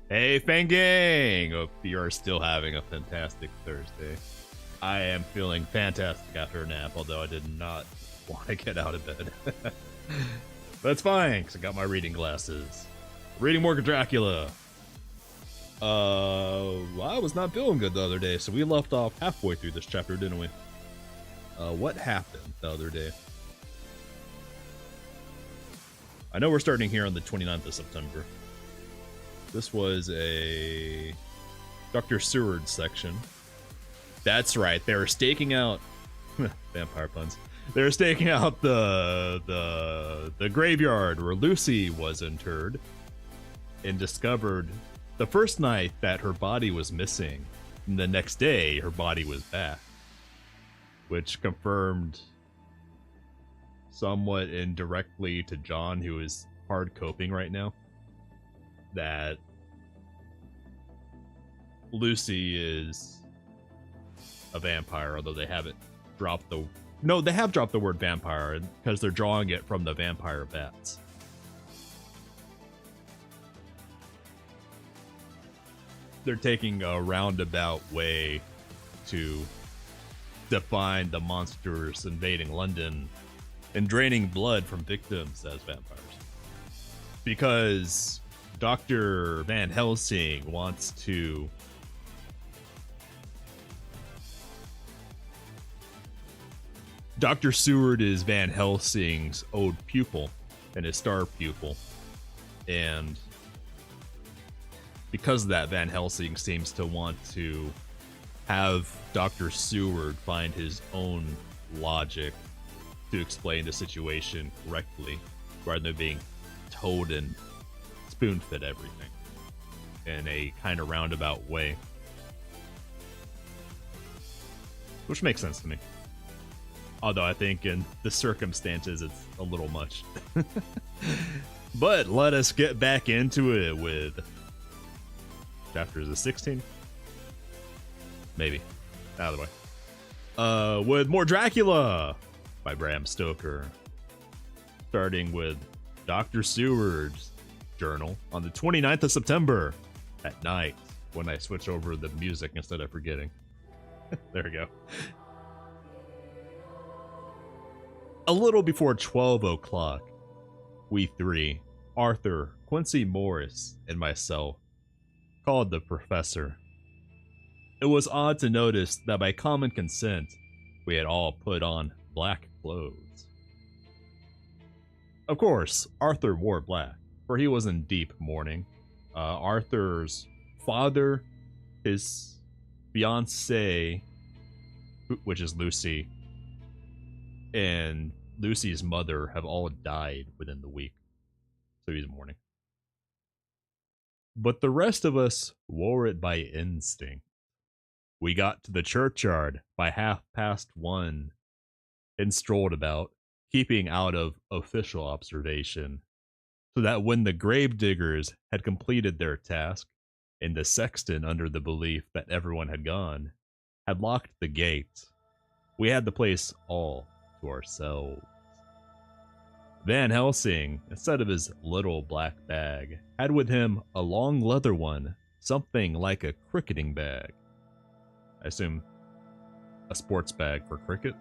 Hey, Fangang! Hope you are still having a fantastic Thursday. I am feeling fantastic after a nap, although I did not want to get out of bed. But it's fine, because I got my reading glasses. Reading more Dracula. I was not feeling good the other day, so we left off halfway through this chapter, didn't we? What happened the other day? I know we're starting here on the 29th of September. This was a Dr. Seward section. That's right, they were staking out vampire puns. They were staking out the graveyard where Lucy was interred and discovered the first night that her body was missing, and the next day her body was back, which confirmed somewhat indirectly to John, who is hard coping right now, that Lucy is a vampire, although they haven't dropped the... No, they have dropped the word vampire because they're drawing it from the vampire bats. They're taking a roundabout way to define the monsters invading London and draining blood from victims as vampires. Because Dr. Van Helsing wants to Dr. Seward is Van Helsing's old pupil and his star pupil. And because of that, Van Helsing seems to want to have Dr. Seward find his own logic to explain the situation correctly, rather than being told and spoon-fed everything in a kind of roundabout way. Which makes sense to me. Although I think in the circumstances it's a little much. But let us get back into it with chapter, is it 16? Maybe. Out of the way. With more Dracula by Bram Stoker. Starting with Dr. Seward's journal on the 29th of September at night, when I switch over the music instead of forgetting. There we go. A little before 12 o'clock, we three, Arthur, Quincy Morris, and myself, called the professor. It was odd to notice that by common consent, we had all put on black clothes. Of course, Arthur wore black, for he was in deep mourning. Arthur's father, his fiancée, which is Lucy, and Lucy's mother have all died within the week, so he's mourning. But the rest of us wore it by instinct. We got to the churchyard by 1:30 and strolled about, keeping out of official observation, so that when the gravediggers had completed their task, and the sexton, under the belief that everyone had gone, had locked the gate, we had the place all to ourselves. Van Helsing, instead of his little black bag, had with him a long leather one, something like a cricketing bag. I assume a sports bag for cricket.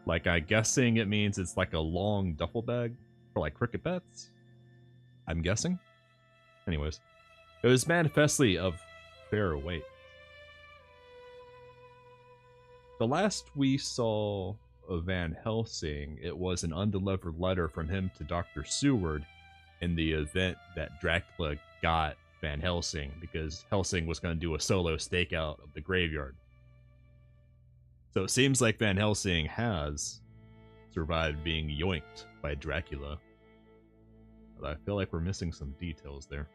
Like, I'm guessing it means it's like a long duffel bag for like cricket bats? I'm guessing? Anyways, it was manifestly of fair weight. The last we saw of Van Helsing, it was an undelivered letter from him to Dr. Seward in the event that Dracula got Van Helsing, because Helsing was going to do a solo stakeout of the graveyard. So it seems like Van Helsing has survived being yoinked by Dracula. But I feel like we're missing some details there.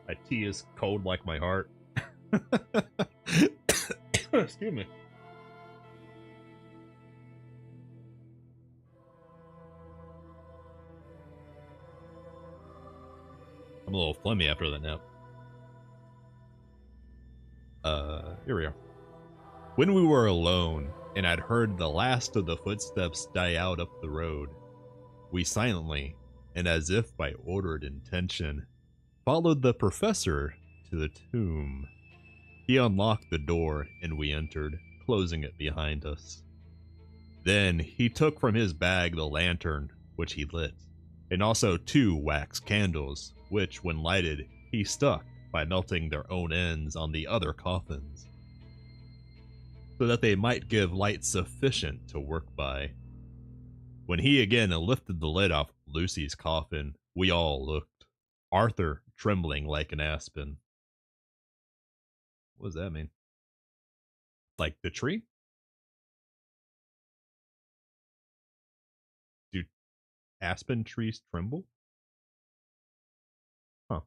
My tea is cold like my heart. Excuse me. I'm a little phlegmy after that nap. Here we are. When we were alone, and had heard the last of the footsteps die out up the road. We silently, and as if by ordered intention, followed the professor to the tomb. He unlocked the door and we entered, closing it behind us. Then he took from his bag the lantern, which he lit, and also 2 wax candles, which, when lighted, he stuck by melting their own ends on the other coffins, so that they might give light sufficient to work by. When he again lifted the lid off Lucy's coffin, we all looked, Arthur trembling like an aspen. What does that mean? Like the tree? Do aspen trees tremble? Huh.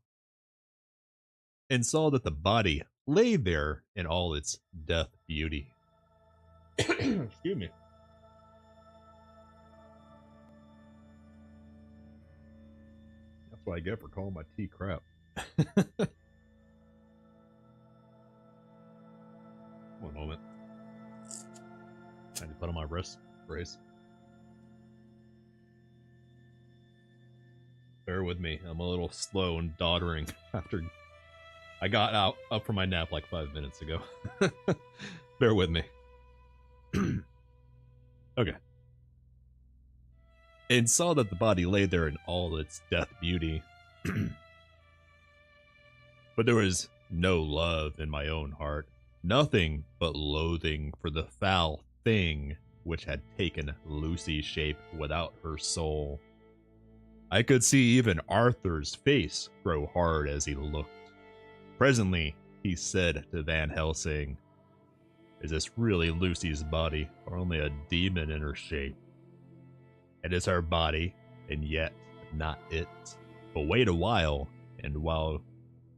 And saw that the body lay there in all its death beauty. Excuse me. That's what I get for calling my tea crap. One moment. I need to put on my wrist brace. Bear with me. I'm a little slow and doddering after I got up from my nap like 5 minutes ago. Bear with me. Okay. And saw that the body lay there in all its death beauty. But there was no love in my own heart, nothing but loathing for the foul thing which had taken Lucy's shape without her soul. I could see even Arthur's face grow hard as he looked. Presently, he said to Van Helsing, "Is this really Lucy's body, or only a demon in her shape? It is her body, and yet not it. But wait a while, and while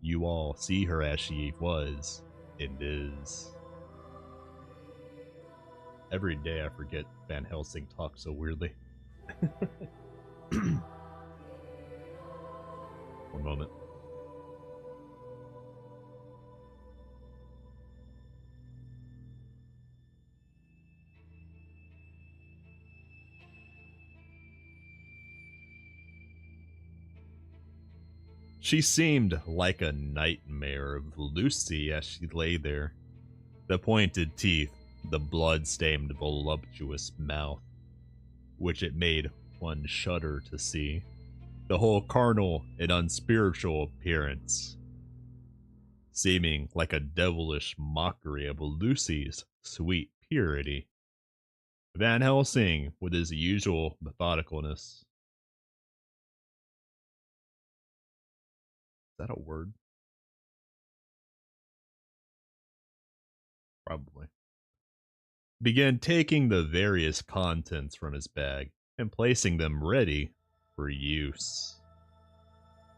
you all see her as she was, and is." Every day I forget Van Helsing talks so weirdly. One moment. She seemed like a nightmare of Lucy as she lay there. The pointed teeth, the blood-stained voluptuous mouth, which it made one shudder to see, the whole carnal and unspiritual appearance, seeming like a devilish mockery of Lucy's sweet purity. Van Helsing, with his usual methodicalness. Is that a word? Probably. Began taking the various contents from his bag and placing them ready for use.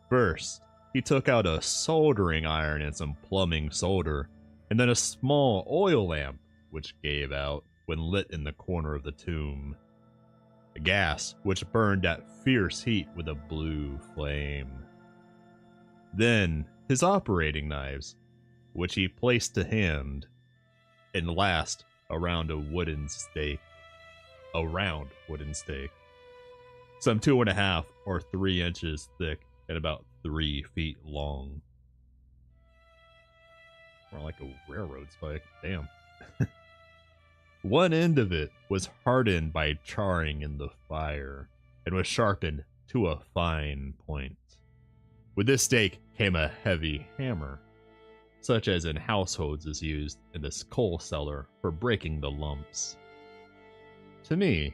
First, he took out a soldering iron and some plumbing solder, and then a small oil lamp, which gave out when lit in the corner of the tomb. A gas which burned at fierce heat with a blue flame. Then his operating knives, which he placed to hand, and last a round wooden stake, some 2.5 or 3 inches thick and about 3 feet long. More like a railroad spike. Damn. One end of it was hardened by charring in the fire and was sharpened to a fine point. With this stake came a heavy hammer, such as in households is used in this coal cellar for breaking the lumps. To me,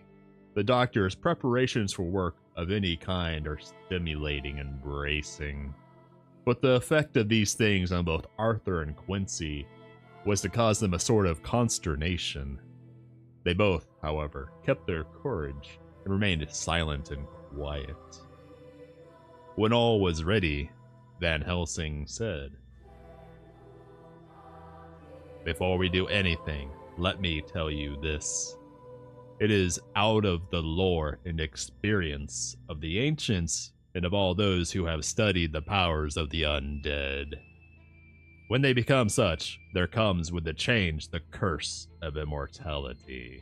the doctor's preparations for work of any kind are stimulating and bracing. But the effect of these things on both Arthur and Quincy was to cause them a sort of consternation. They both, however, kept their courage and remained silent and quiet. When all was ready, Van Helsing said, "Before we do anything, let me tell you this. It is out of the lore and experience of the ancients and of all those who have studied the powers of the undead. When they become such, there comes with the change the curse of immortality.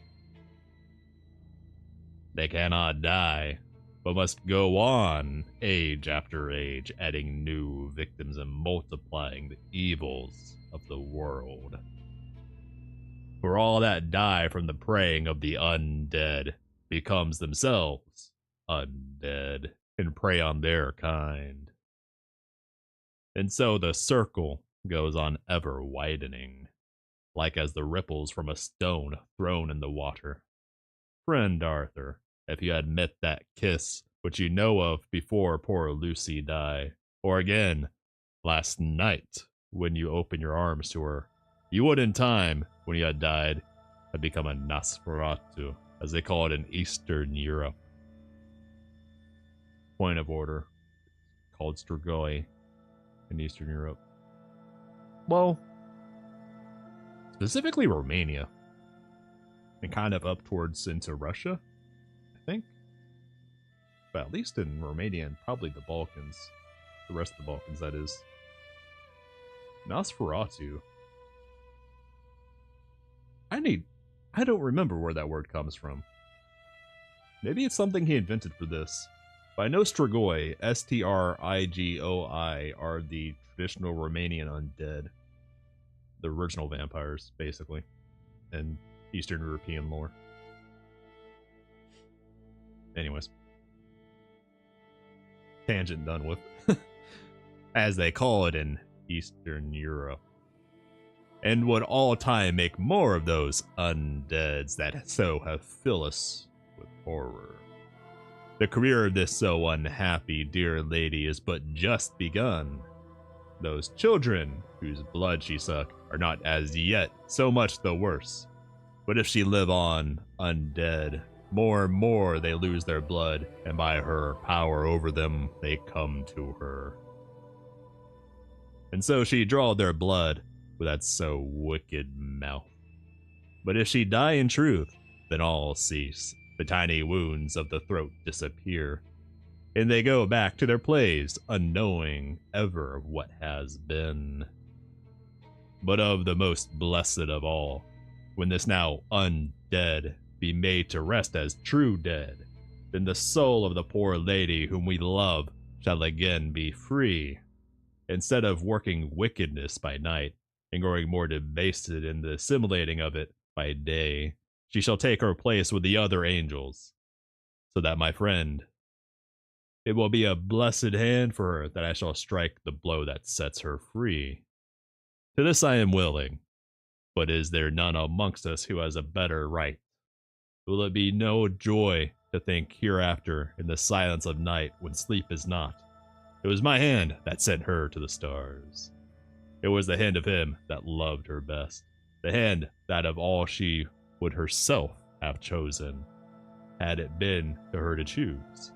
They cannot die, but must go on, age after age, adding new victims and multiplying the evils of the world. For all that die from the preying of the undead becomes themselves undead and prey on their kind. And so the circle goes on ever widening, like as the ripples from a stone thrown in the water. Friend Arthur, if you had met that kiss which you know of before poor Lucy died, or again, last night when you opened your arms to her, you would in time, when you had died, have become a Nosferatu, as they call it in Eastern Europe. Point of order, called Strigoi in Eastern Europe. Well, specifically Romania, and kind of up towards into Russia, I think. But at least in Romania and probably the Balkans. The rest of the Balkans, that is. Nosferatu. I don't remember where that word comes from. Maybe it's something he invented for this. But I know Strigoi, Strigoi, are the traditional Romanian undead. The original vampires, basically. And Eastern European lore. Anyways. Tangent done with. As they call it in Eastern Europe. And would all time make more of those undeads that so have filled us with horror. The career of this so unhappy dear lady is but just begun. Those children whose blood she sucked are not as yet so much the worse. But if she live on undead, more and more they lose their blood, and by her power over them they come to her. And so she draw their blood with that so wicked mouth. But if she die in truth, then all cease. The tiny wounds of the throat disappear, and they go back to their plays, unknowing ever of what has been. But of the most blessed of all, when this now undead be made to rest as true dead, then the soul of the poor lady whom we love shall again be free. Instead of working wickedness by night, and growing more debased in the assimilating of it by day, she shall take her place with the other angels. So that, my friend, it will be a blessed hand for her that I shall strike the blow that sets her free. To this I am willing, but is there none amongst us who has a better right? Will it be no joy to think hereafter in the silence of night when sleep is not? It was my hand that sent her to the stars. It was the hand of him that loved her best, the hand that of all she would herself have chosen, had it been to her to choose.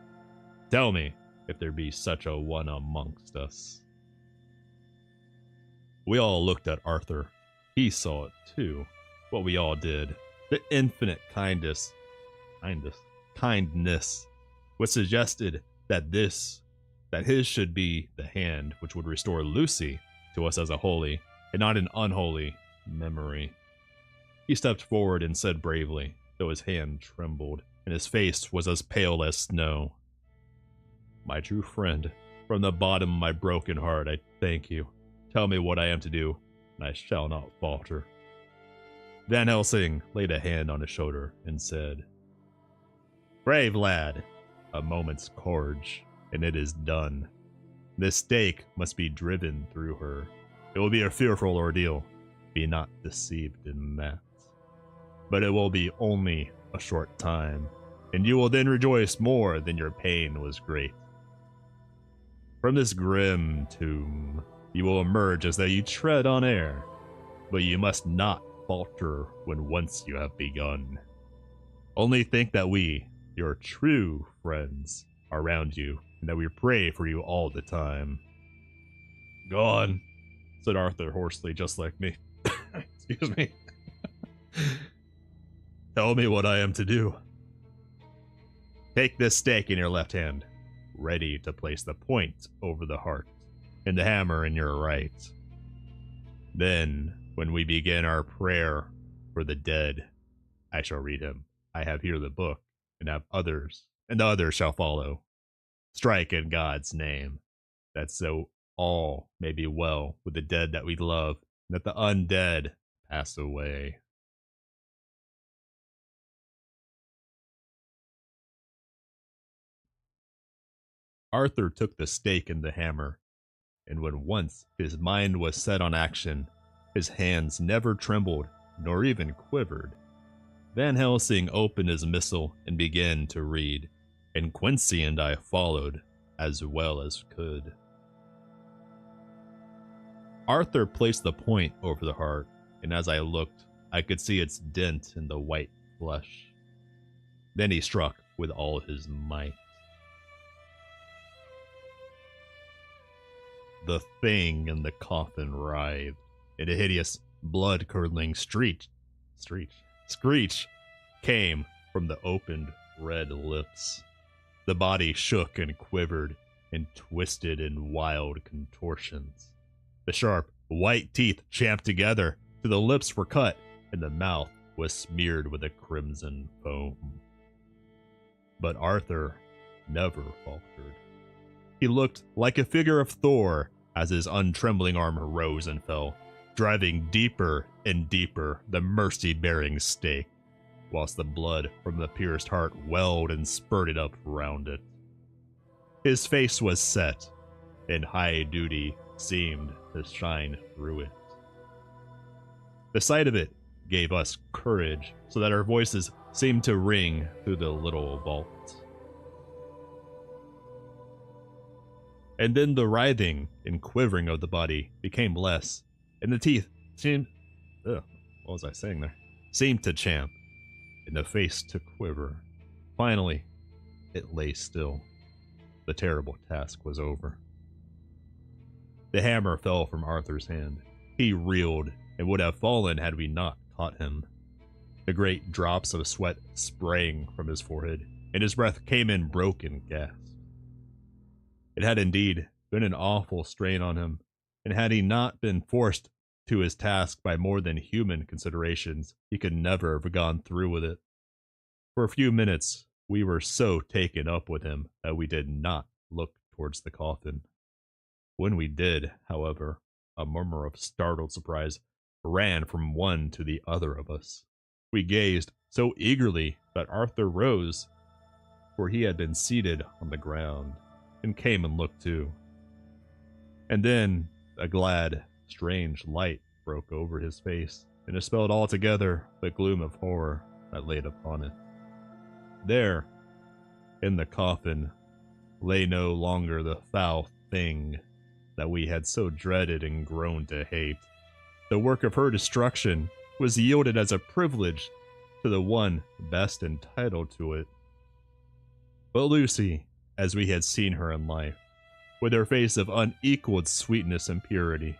Tell me if there be such a one amongst us. We all looked at Arthur. He saw it too, what we all did. The infinite kindness which suggested that his should be the hand which would restore Lucy to us as a holy and not an unholy memory. He stepped forward and said bravely, though his hand trembled and his face was as pale as snow, "My true friend, from the bottom of my broken heart, I thank you. Tell me what I am to do, and I shall not falter." Van Helsing laid a hand on his shoulder and said, "Brave lad, a moment's courage, and it is done. This stake must be driven through her. It will be a fearful ordeal. Be not deceived in that. But it will be only a short time, and you will then rejoice more than your pain was great. From this grim tomb, you will emerge as though you tread on air, but you must not falter when once you have begun. Only think that we, your true friends, are around you, and that we pray for you all the time." "Go on," said Arthur hoarsely, just like me. Excuse me. "Tell me what I am to do." "Take this stake in your left hand, ready to place the point over the heart, and the hammer in your right. Then, when we begin our prayer for the dead, I shall read him. I have here the book, and have others, and the others shall follow. Strike in God's name, that so all may be well with the dead that we love, and that the undead pass away. Arthur took the stake and the hammer, and when once his mind was set on action, his hands never trembled nor even quivered. Van Helsing opened his missal and began to read, and Quincy and I followed as well as could. Arthur placed the point over the heart, and as I looked, I could see its dent in the white flesh. Then he struck with all his might. The thing in the coffin writhed, and a hideous, blood-curdling screech came from the opened red lips. The body shook and quivered and twisted in wild contortions. The sharp, white teeth champed together till the lips were cut and the mouth was smeared with a crimson foam. But Arthur never faltered. He looked like a figure of Thor as his untrembling arm rose and fell, driving deeper and deeper the mercy-bearing stake, whilst the blood from the pierced heart welled and spurted up round it. His face was set, and high duty seemed to shine through it. The sight of it gave us courage, so that our voices seemed to ring through the little vault. And then the writhing and quivering of the body became less, and the teeth seemed... what was I saying there? Seemed to champ, and the face to quiver. Finally, it lay still. The terrible task was over. The hammer fell from Arthur's hand. He reeled, and would have fallen had we not caught him. The great drops of sweat sprang from his forehead, and his breath came in broken gasps. It had indeed been an awful strain on him, and had he not been forced to his task by more than human considerations, he could never have gone through with it. For a few minutes, we were so taken up with him that we did not look towards the coffin. When we did, however, a murmur of startled surprise ran from one to the other of us. We gazed so eagerly that Arthur rose, for he had been seated on the ground, and came and looked too. And then a glad, strange light broke over his face, and dispelled altogether the gloom of horror that laid upon it. There, in the coffin, lay no longer the foul thing that we had so dreaded and grown to hate. The work of her destruction was yielded as a privilege to the one best entitled to it. But Lucy, as we had seen her in life, with her face of unequaled sweetness and purity.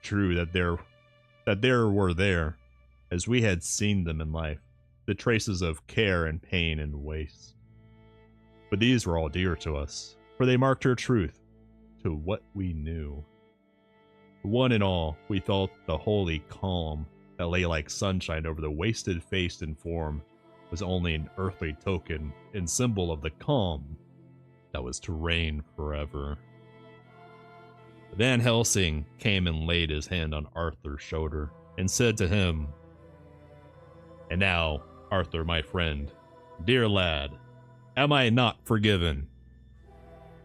True that there were, as we had seen them in life, the traces of care and pain and waste. But these were all dear to us, for they marked her truth to what we knew. One and all, we felt the holy calm that lay like sunshine over the wasted face and form was only an earthly token and symbol of the calm that was to reign forever. Van Helsing came and laid his hand on Arthur's shoulder and said to him, "And now, Arthur, my friend, dear lad, am I not forgiven?"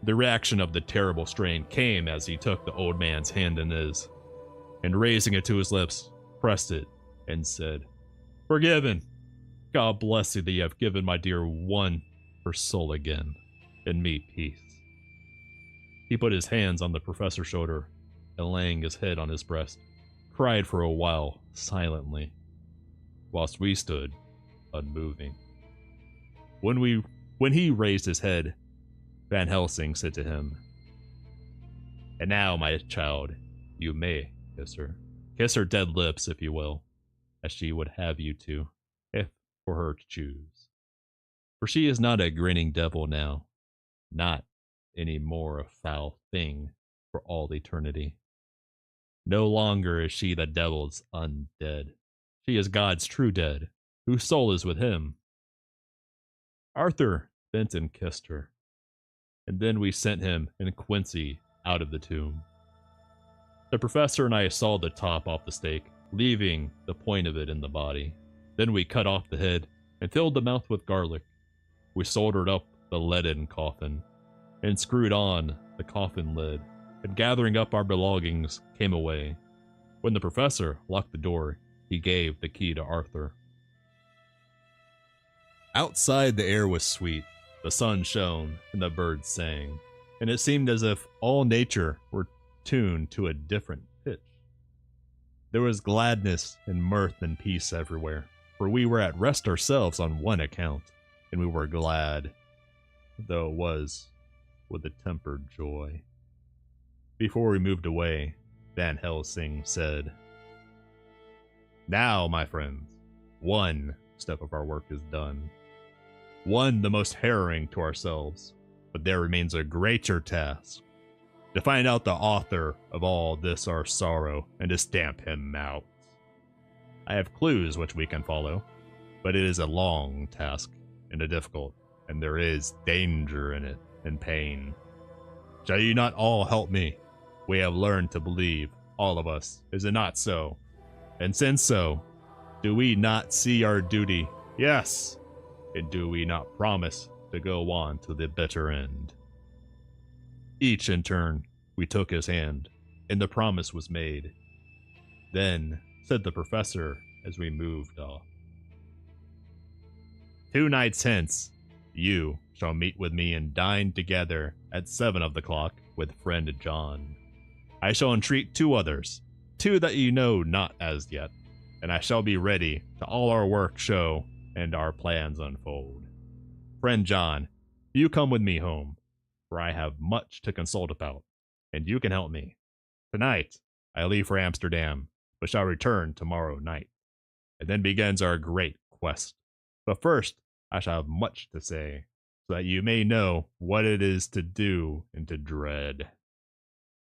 The reaction of the terrible strain came as he took the old man's hand in his, and raising it to his lips, pressed it, and said, "Forgiven! God bless thee that you have given my dear one her soul again, and me peace." He put his hands on the professor's shoulder, and laying his head on his breast, cried for a while silently, whilst we stood unmoving. When he raised his head, Van Helsing said to him, "And now, my child, you may kiss her. Kiss her dead lips, if you will, as she would have you to, if for her to choose. For she is not a grinning devil now, not any more a foul thing for all eternity. No longer is she the devil's undead. She is God's true dead, whose soul is with him. Arthur bent and kissed her, and then we sent him and Quincy out of the tomb. The professor and I sawed the top off the stake, leaving the point of it in the body. Then we cut off the head and filled the mouth with garlic. We soldered up the leaden coffin and screwed on the coffin lid, and gathering up our belongings, came away. When the professor locked the door, he gave the key to Arthur. Outside, the air was sweet, the sun shone, and the birds sang, and it seemed as if all nature were tuned to a different pitch. There was gladness and mirth and peace everywhere, for we were at rest ourselves on one account, and we were glad, though it was with a tempered joy. Before we moved away, Van Helsing said, "Now, my friends, one step of our work is done. One the most harrowing to ourselves, but there remains a greater task. To find out the author of all this our sorrow, and to stamp him out. I have clues which we can follow, but it is a long task, and a difficult, and there is danger in it, and pain. Shall you not all help me? We have learned to believe, all of us, is it not so? And since so, do we not see our duty? Yes! And do we not promise to go on to the bitter end?" Each in turn, we took his hand, and the promise was made. Then, said the professor as we moved off, "2 nights hence, you shall meet with me and dine together at 7 of the clock with friend John. I shall entreat 2 others, 2 that you know not as yet, and I shall be ready to all our work show and our plans unfold. Friend John, you come with me home, for I have much to consult about, and you can help me. Tonight, I leave for Amsterdam, but shall return tomorrow night, and then begins our great quest. But first, I shall have much to say, so that you may know what it is to do and to dread.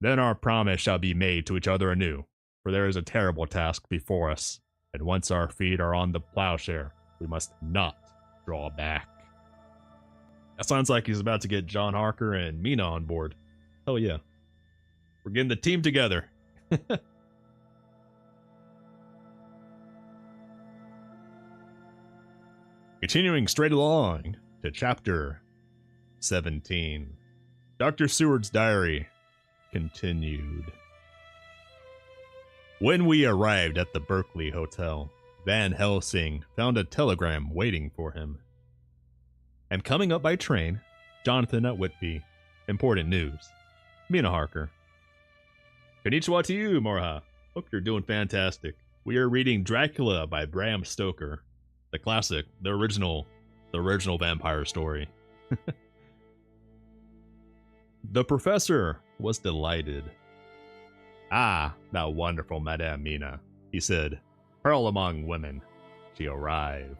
Then our promise shall be made to each other anew, for there is a terrible task before us, and once our feet are on the plowshare, we must not draw back." That sounds like he's about to get John Harker and Mina on board. Hell yeah. We're getting the team together. Continuing straight along to chapter 17. Dr. Seward's diary continued. When we arrived at the Berkeley Hotel, Van Helsing found a telegram waiting for him. "I'm coming up by train. Jonathan at Whitby. Important news. Mina Harker." "Konnichiwa to you, Morha. Hope you're doing fantastic. We are reading Dracula by Bram Stoker. The classic, the original vampire story." The professor was delighted. "Ah, that wonderful Madame Mina," he said. "Pearl among women. She arrived.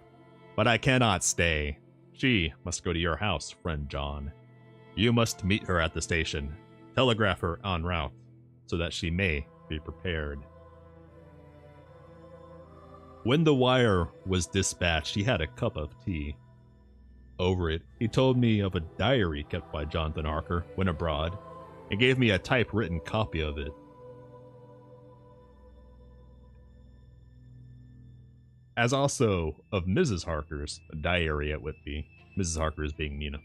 But I cannot stay. She must go to your house, friend John. You must meet her at the station. Telegraph her en route, so that she may be prepared." When the wire was dispatched, he had a cup of tea. Over it, he told me of a diary kept by Jonathan Harker when abroad, and gave me a typewritten copy of it. As also of Mrs. Harker's diary at Whitby, Mrs. Harker's being Mina.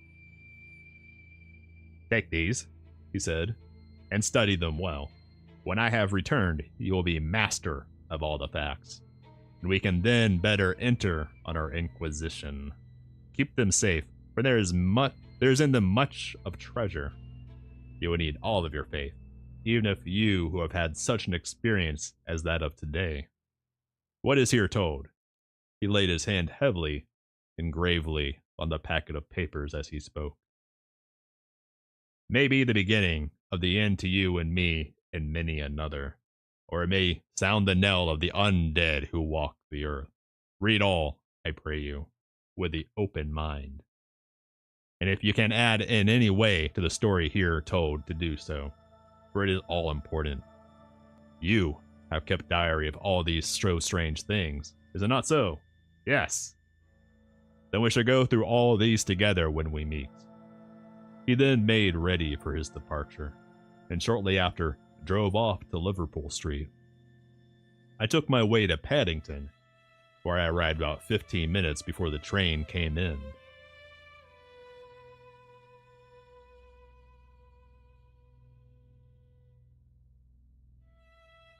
"Take these," he said, "and study them well. When I have returned, you will be master of all the facts, and we can then better enter on our inquisition. Keep them safe, for there is in them much of treasure. You will need all of your faith, even if you who have had such an experience as that of today. What is here told?" He laid his hand heavily and gravely on the packet of papers as he spoke. "May be the beginning of the end to you and me and many another, or it may sound the knell of the undead who walk the earth. Read all, I pray you, with the open mind. And if you can add in any way to the story here told, to do so, for it is all important. You have kept diary of all these so strange things, is it not so? Yes. Then we shall go through all these together when we meet. He then made ready for his departure, and shortly after drove off to Liverpool Street. I took my way to Paddington, where I arrived about 15 minutes before the train came in.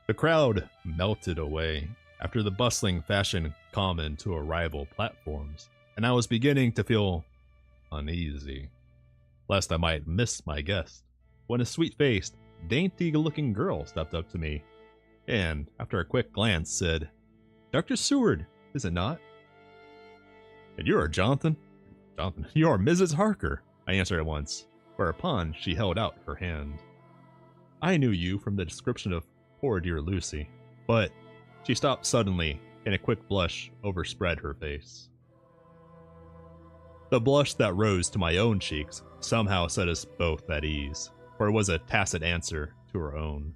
The crowd melted away after the bustling fashion common to arrival platforms, and I was beginning to feel uneasy, lest I might miss my guest, when a sweet-faced, dainty-looking girl stepped up to me, and, after a quick glance, said, "Dr. Seward, is it not?" "And you are Jonathan? Jonathan, you are Mrs. Harker," I answered at once, whereupon she held out her hand. I knew you from the description of poor dear Lucy, but she stopped suddenly, and a quick blush overspread her face. The blush that rose to my own cheeks somehow set us both at ease, for it was a tacit answer to her own.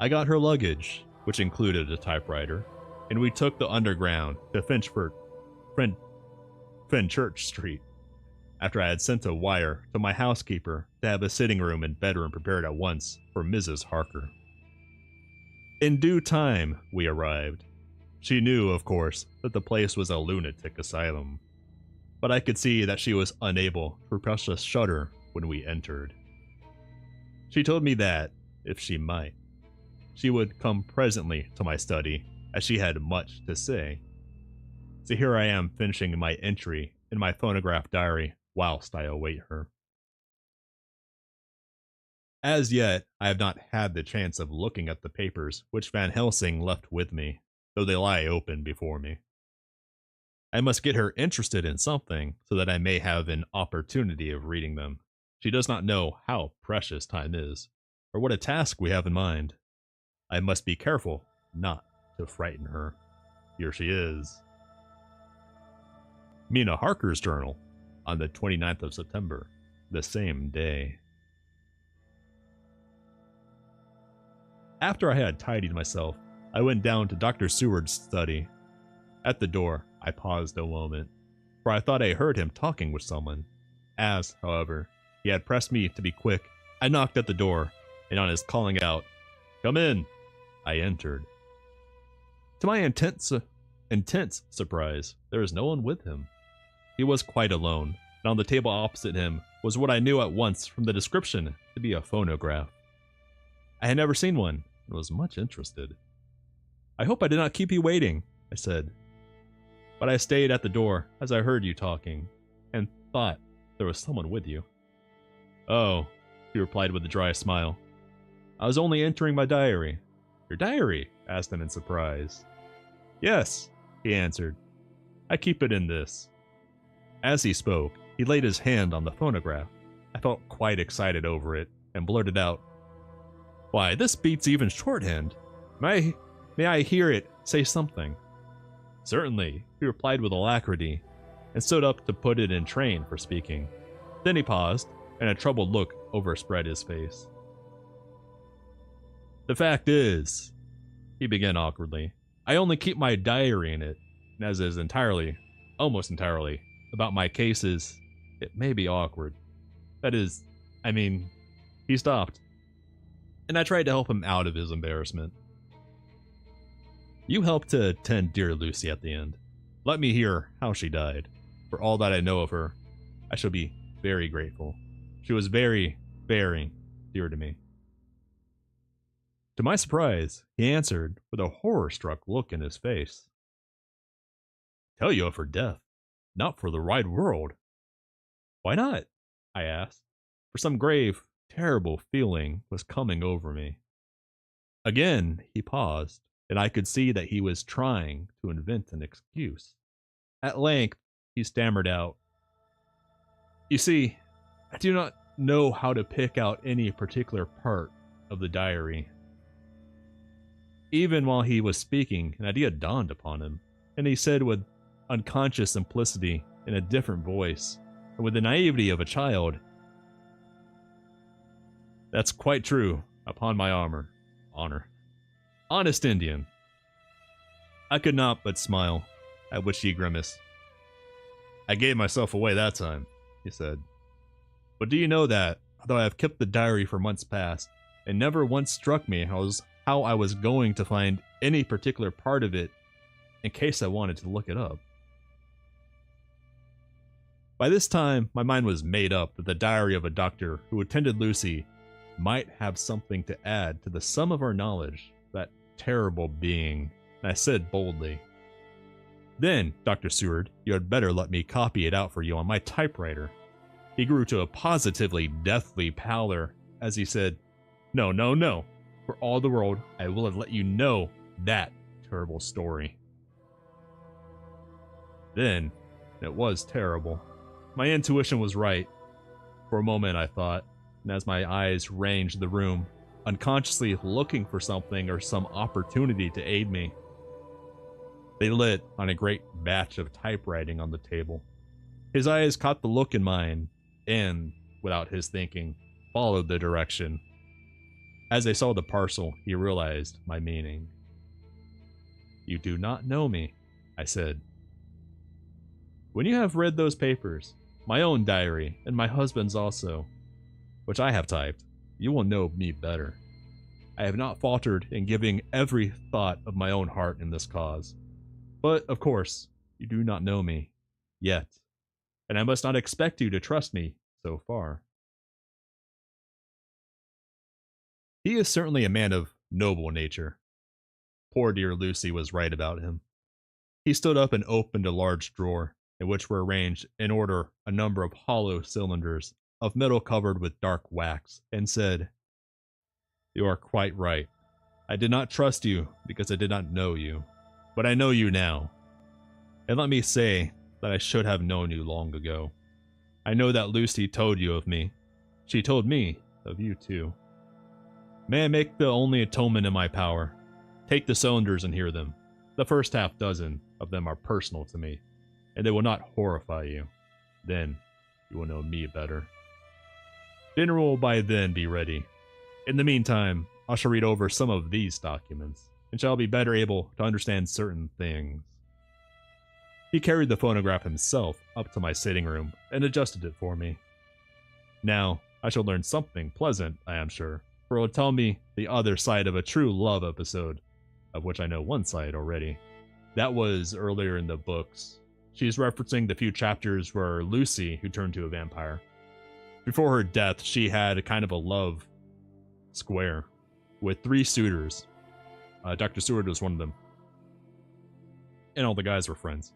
I got her luggage, which included a typewriter, and we took the underground to Fenchurch Street, after I had sent a wire to my housekeeper to have a sitting room and bedroom prepared at once for Mrs. Harker. In due time, we arrived. She knew, of course, that the place was a lunatic asylum, but I could see that she was unable to repress a shudder when we entered. She told me that, if she might, she would come presently to my study, as she had much to say. So here I am finishing my entry in my phonograph diary whilst I await her. As yet, I have not had the chance of looking at the papers which Van Helsing left with me, though they lie open before me. I must get her interested in something so that I may have an opportunity of reading them. She does not know how precious time is, or what a task we have in mind. I must be careful not to frighten her. Here she is. Mina Harker's journal, on the 29th of September, the same day. After I had tidied myself, I went down to Dr. Seward's study. At the door, I paused a moment, for I thought I heard him talking with someone. As, however, he had pressed me to be quick, I knocked at the door, and on his calling out, "Come in," I entered. To my intense surprise, there was no one with him. He was quite alone, and on the table opposite him was what I knew at once from the description to be a phonograph. I had never seen one, and was much interested. "I hope I did not keep you waiting," I said. "But I stayed at the door as I heard you talking, and thought there was someone with you." "Oh," he replied with a dry smile. "I was only entering my diary." "Your diary?" I asked him in surprise. "Yes," he answered. "I keep it in this." As he spoke, he laid his hand on the phonograph. I felt quite excited over it, and blurted out, "Why, this beats even shorthand. May I hear it say something?" "Certainly," he replied with alacrity, and stood up to put it in train for speaking. Then he paused, and a troubled look overspread his face. "The fact is," he began awkwardly, "I only keep my diary in it, and as it is almost entirely, about my cases, it may be awkward. That is, he stopped, and I tried to help him out of his embarrassment. "You helped to attend dear Lucy at the end. Let me hear how she died. For all that I know of her, I shall be very grateful. She was very, very dear to me." To my surprise, he answered with a horror-struck look in his face. "Tell you of her death? Not for the wide world." "Why not?" I asked, for some grave, terrible feeling was coming over me. Again he paused, and I could see that he was trying to invent an excuse. At length he stammered out, "You see, I do not know how to pick out any particular part of the diary." Even while he was speaking, an idea dawned upon him, and he said with unconscious simplicity, in a different voice, and with the naivety of a child, "That's quite true, upon my honor. Honest Indian. I could not but smile, at which he grimaced. I gave myself away that time, he said. But do you know that, although I have kept the diary for months past, it never once struck me how I was going to find any particular part of it in case I wanted to look it up. By this time, my mind was made up that the diary of a doctor who attended Lucy might have something to add to the sum of our knowledge of that terrible being, and I said boldly, "Then, Dr. Seward, you had better let me copy it out for you on my typewriter." He grew to a positively deathly pallor as he said, "No, no, no. For all the world, I will have let you know that terrible story." Then, it was terrible. My intuition was right. For a moment, I thought, and as my eyes ranged the room, unconsciously looking for something or some opportunity to aid me, they lit on a great batch of typewriting on the table. His eyes caught the look in mine, and, without his thinking, followed the direction. As they saw the parcel, he realized my meaning. "You do not know me," I said. "When you have read those papers, my own diary, and my husband's also, which I have typed, you will know me better. I have not faltered in giving every thought of my own heart in this cause. But, of course, you do not know me, yet, and I must not expect you to trust me so far." He is certainly a man of noble nature. Poor dear Lucy was right about him. He stood up and opened a large drawer, in which were arranged in order a number of hollow cylinders of metal covered with dark wax, and said, "You are quite right. I did not trust you because I did not know you, but I know you now. And let me say that I should have known you long ago. I know that Lucy told you of me. She told me of you too. May I make the only atonement in my power? Take the cylinders and hear them. The first half dozen of them are personal to me, and they will not horrify you. Then you will know me better. Dinner will by then be ready. In the meantime, I shall read over some of these documents, and shall be better able to understand certain things." He carried the phonograph himself up to my sitting room and adjusted it for me. Now, I shall learn something pleasant, I am sure, for it will tell me the other side of a true love episode, of which I know one side already. That was earlier in the books. She's referencing the few chapters where Lucy, who turned to a vampire, before her death, she had a kind of a love square with 3 suitors. Dr. Seward was one of them. And all the guys were friends.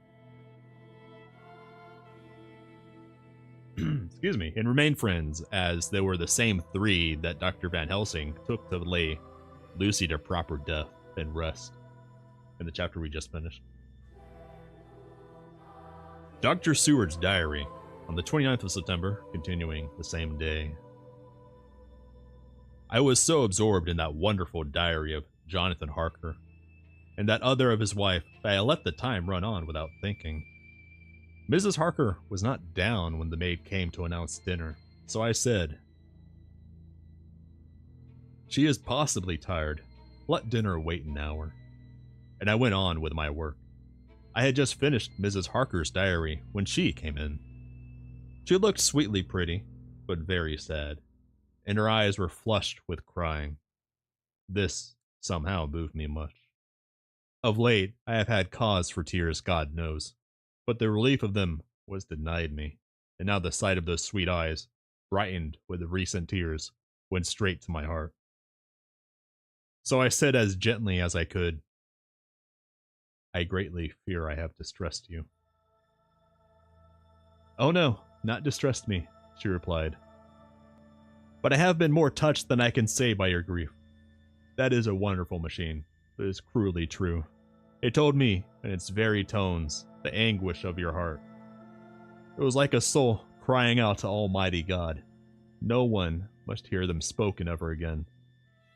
Excuse me, and remained friends, as they were the same 3 that Dr. Van Helsing took to lay Lucy to proper death and rest in the chapter we just finished. Dr. Seward's diary on the 29th of September, continuing the same day. I was so absorbed in that wonderful diary of Jonathan Harker and that other of his wife that I let the time run on without thinking. Mrs. Harker was not down when the maid came to announce dinner, so I said, "She is possibly tired. Let dinner wait an hour." And I went on with my work. I had just finished Mrs. Harker's diary when she came in. She looked sweetly pretty, but very sad, and her eyes were flushed with crying. This somehow moved me much. Of late, I have had cause for tears, God knows, but the relief of them was denied me, and now the sight of those sweet eyes, brightened with the recent tears, went straight to my heart. So I said as gently as I could, "I greatly fear I have distressed you." "Oh no, not distressed me," she replied. "But I have been more touched than I can say by your grief. That is a wonderful machine, but it is cruelly true. It told me, in its very tones, the anguish of your heart. It was like a soul crying out to Almighty God. No one must hear them spoken ever again.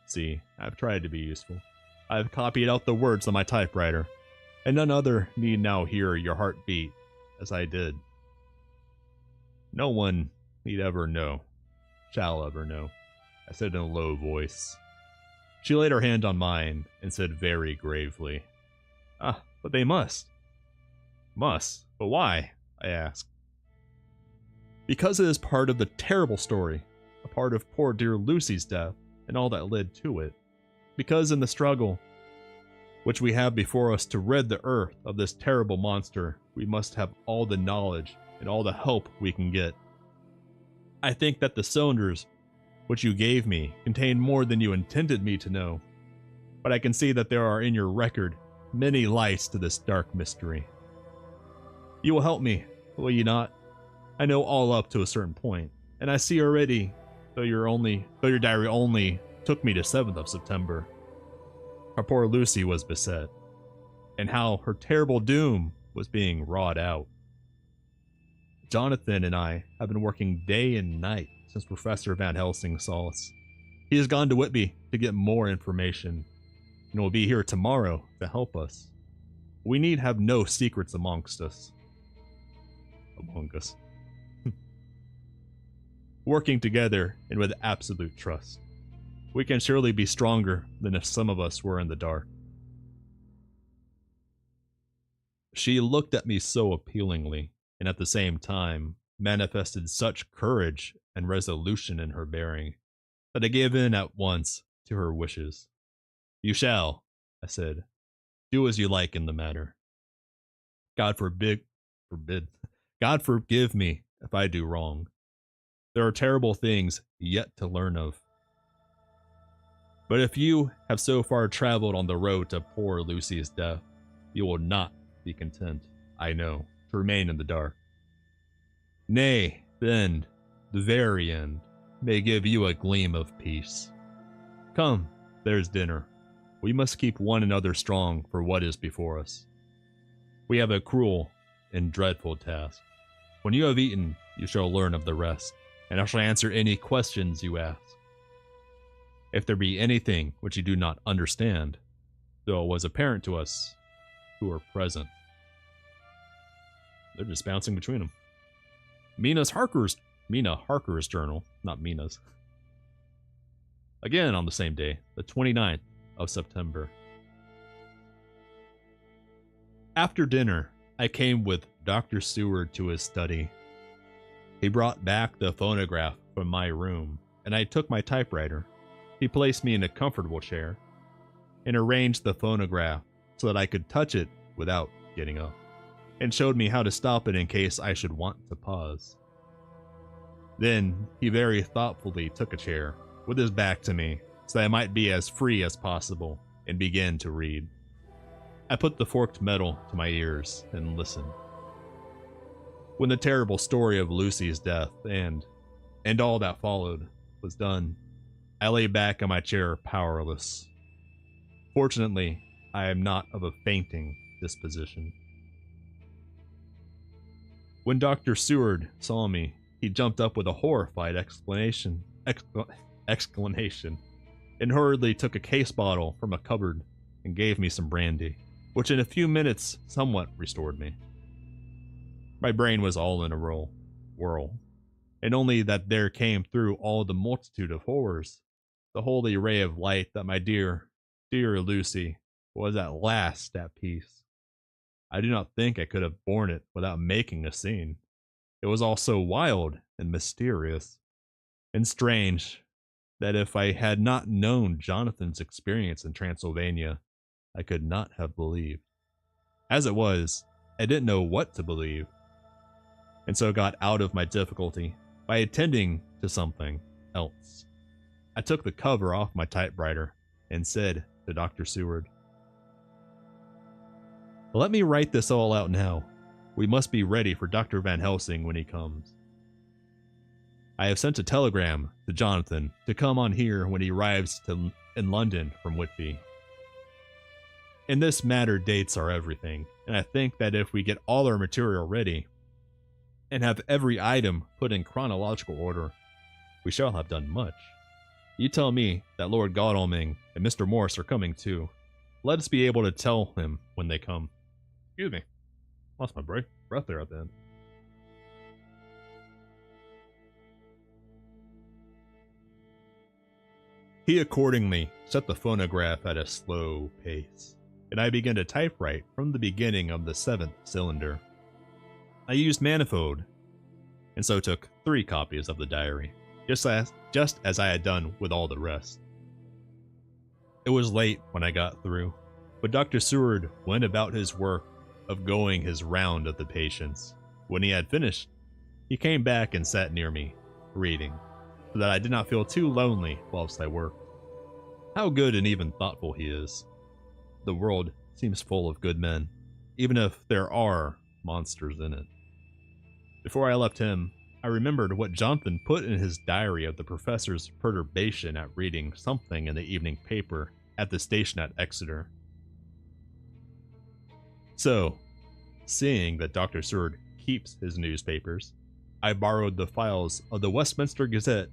See, I've tried to be useful. I've copied out the words on my typewriter, and none other need now hear your heart beat as I did. No one need ever know, shall ever know," I said in a low voice. She laid her hand on mine and said very gravely, "Ah, but they must." "Must? But why?" I asked. "Because it is part of the terrible story, a part of poor dear Lucy's death and all that led to it. Because in the struggle which we have before us to rid the earth of this terrible monster, we must have all the knowledge and all the help we can get. I think that the cylinders which you gave me contain more than you intended me to know, but I can see that there are in your record many lights to this dark mystery. You will help me, will you not? I know all up to a certain point, and I see already, though your diary only took me to 7th of September, how poor Lucy was beset, and how her terrible doom was being wrought out. Jonathan and I have been working day and night since Professor Van Helsing saw us. He has gone to Whitby to get more information, and will be here tomorrow to help us. We need have no secrets amongst us. Among us. Working together and with absolute trust, we can surely be stronger than if some of us were in the dark." She looked at me so appealingly, and at the same time manifested such courage and resolution in her bearing, that I gave in at once to her wishes. "You shall," I said, "do as you like in the matter. God forbid, God forgive me if I do wrong. There are terrible things yet to learn of. But if you have so far traveled on the road to poor Lucy's death, you will not be content, I know, to remain in the dark. Nay, then, the very end may give you a gleam of peace. Come, there's dinner. We must keep one another strong for what is before us. We have a cruel and dreadful task. When you have eaten, you shall learn of the rest, and I shall answer any questions you ask. If there be anything which you do not understand, though it was apparent to us who were present." They're just bouncing between them. Mina Harker's journal, not Mina's. Again on the same day, the 29th of September. After dinner, I came with Dr. Seward to his study. He brought back the phonograph from my room, and I took my typewriter. He placed me in a comfortable chair and arranged the phonograph so that I could touch it without getting up, and showed me how to stop it in case I should want to pause. Then he very thoughtfully took a chair with his back to me so that I might be as free as possible and began to read. I put the forked metal to my ears and listened. When the terrible story of Lucy's death and all that followed was done, I lay back in my chair powerless. Fortunately, I am not of a fainting disposition. When Dr. Seward saw me, he jumped up with a horrified exclamation, and hurriedly took a case bottle from a cupboard and gave me some brandy, which in a few minutes somewhat restored me. My brain was all in a whirl, and only that there came through all the multitude of horrors the holy ray of light that my dear, dear Lucy was at last at peace. I do not think I could have borne it without making a scene. It was all so wild and mysterious and strange that if I had not known Jonathan's experience in Transylvania, I could not have believed. As it was, I didn't know what to believe, and so got out of my difficulty by attending to something else. I took the cover off my typewriter and said to Dr. Seward, "Let me write this all out now. We must be ready for Dr. Van Helsing when he comes. I have sent a telegram to Jonathan to come on here when he arrives in London from Whitby. In this matter, dates are everything, and I think that if we get all our material ready and have every item put in chronological order, we shall have done much. You tell me that Lord Godalming and Mr. Morse are coming too. Let us be able to tell him when they come." Excuse me. Lost my breath there at the end. He accordingly set the phonograph at a slow pace, and I began to typewrite from the beginning of the 7th cylinder. I used manifold, and so took 3 copies of the diary, just as I had done with all the rest. It was late when I got through, but Dr. Seward went about his work of going his round of the patients. When he had finished, he came back and sat near me, reading, so that I did not feel too lonely whilst I worked. How good and even thoughtful he is. The world seems full of good men, even if there are monsters in it. Before I left him, I remembered what Jonathan put in his diary of the professor's perturbation at reading something in the evening paper at the station at Exeter. So, seeing that Dr. Seward keeps his newspapers, I borrowed the files of the Westminster Gazette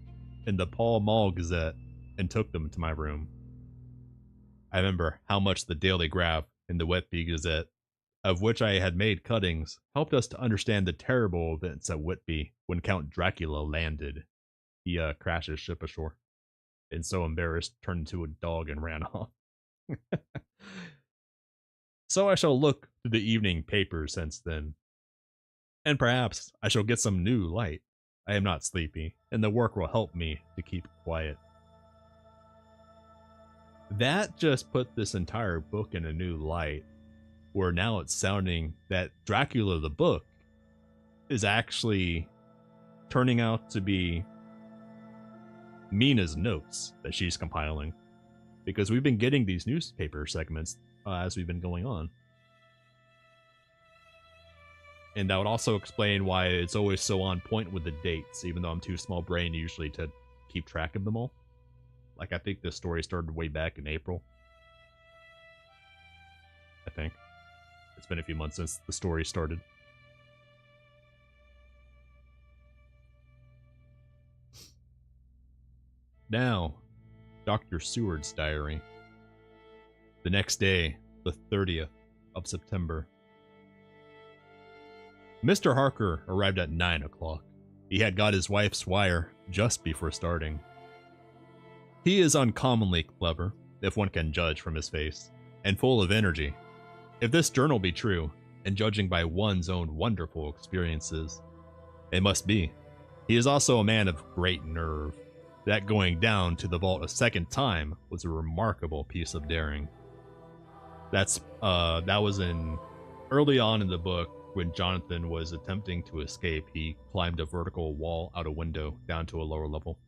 and the Pall Mall Gazette and took them to my room. I remember how much the Daily Graph and the Whitby Gazette, of which I had made cuttings, helped us to understand the terrible events at Whitby when Count Dracula landed. He crashed his ship ashore, and so embarrassed turned into a dog and ran off. So I shall look through the evening papers since then, and perhaps I shall get some new light. I am not sleepy, and the work will help me to keep quiet. That just put this entire book in a new light, where now it's sounding that Dracula the book is actually turning out to be Mina's notes that she's compiling, because we've been getting these newspaper segments as we've been going on. And that would also explain why it's always so on point with the dates, even though I'm too small brain usually to keep track of them all. Like, I think this story started way back in April. I think. It's been a few months since the story started. Now, Dr. Seward's diary. The next day, the 30th of September. Mr. Harker arrived at 9 o'clock. He had got his wife's wire just before starting. He is uncommonly clever, if one can judge from his face, and full of energy. If this journal be true, and judging by one's own wonderful experiences, it must be. He is also a man of great nerve. That going down to the vault a second time was a remarkable piece of daring. That was in early on in the book when Jonathan was attempting to escape. He climbed a vertical wall out a window down to a lower level.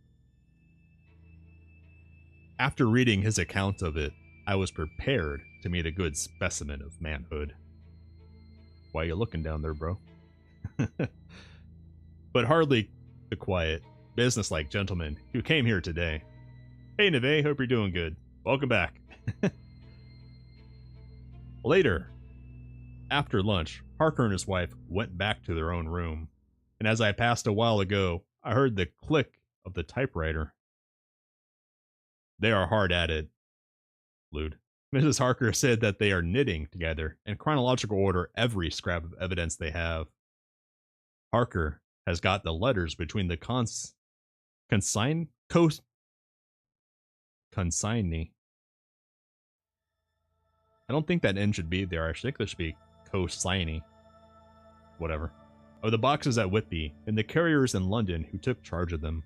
After reading his account of it, I was prepared to meet a good specimen of manhood. Why you looking down there, bro? But hardly the quiet, businesslike gentleman who came here today. Hey, Neve, hope you're doing good. Welcome back. Later, after lunch, Harker and his wife went back to their own room, and as I passed a while ago, I heard the click of the typewriter. They are hard at it, Lude. Mrs. Harker said that they are knitting together in chronological order every scrap of evidence they have. Harker has got the letters between the consignee. I don't think that N should be there. I think there should be consignee. Whatever. Of the boxes at Whitby and the carriers in London who took charge of them.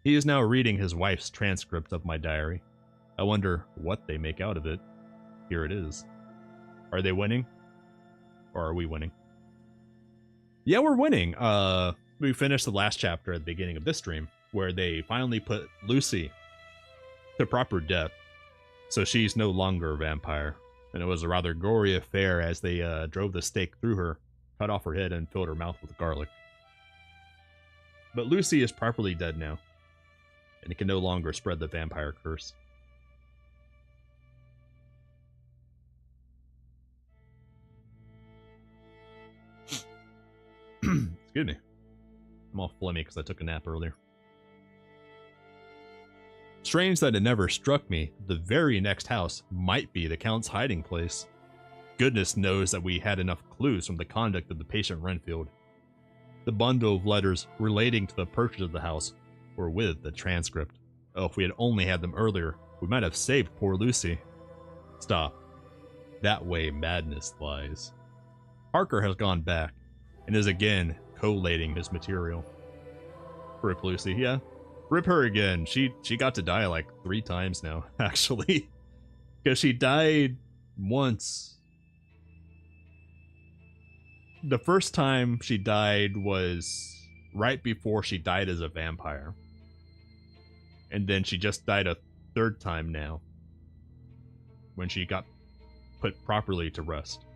He is now reading his wife's transcript of my diary. I wonder what they make out of it. Here it is. Are they winning? Or are we winning? Yeah, we're winning. We finished the last chapter at the beginning of this stream, where they finally put Lucy to proper death, so she's no longer a vampire. And it was a rather gory affair as they drove the stake through her, cut off her head, and filled her mouth with garlic. But Lucy is properly dead now, and it can no longer spread the vampire curse. Excuse me. I'm all phlegmy because I took a nap earlier. Strange that it never struck me the very next house might be the Count's hiding place. Goodness knows that we had enough clues from the conduct of the patient Renfield. The bundle of letters relating to the purchase of the house were with the transcript. Oh, if we had only had them earlier, we might have saved poor Lucy. Stop. That way madness lies. Harker has gone back, and is again collating his material. Rip Lucy, yeah. Rip her again. She got to die like 3 times now, actually. Because she died once. The first time she died was right before she died as a vampire. And then she just died a 3rd time now, when she got put properly to rest.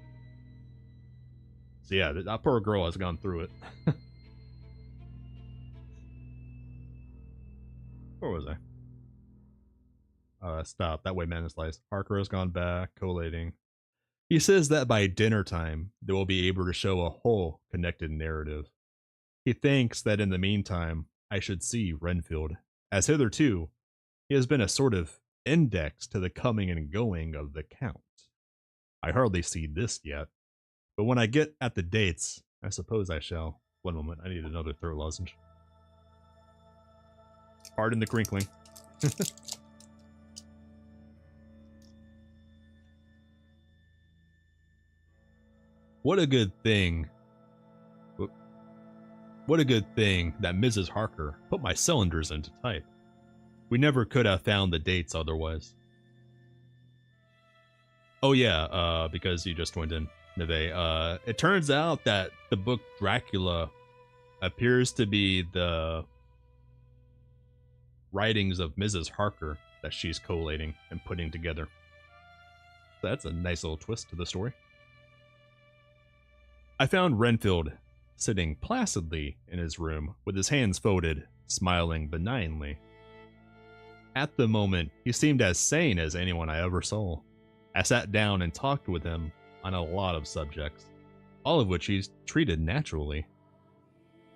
So yeah, that poor girl has gone through it. Where was I? Stop. That way madness lies. Harker has gone back, collating. He says that by dinner time, they will be able to show a whole connected narrative. He thinks that in the meantime, I should see Renfield, as hitherto, he has been a sort of index to the coming and going of the Count. I hardly see this yet, but when I get at the dates, I suppose I shall. One moment, I need another throat lozenge. Pardon the crinkling. What a good thing. What a good thing that Mrs. Harker put my cylinders into type. We never could have found the dates otherwise. Oh yeah, because you just joined in, Neve. It turns out that the book Dracula appears to be the writings of Mrs. Harker that she's collating and putting together. So that's a nice little twist to the story. I found Renfield sitting placidly in his room with his hands folded, smiling benignly. At the moment, he seemed as sane as anyone I ever saw. I sat down and talked with him on a lot of subjects, all of which he's treated naturally.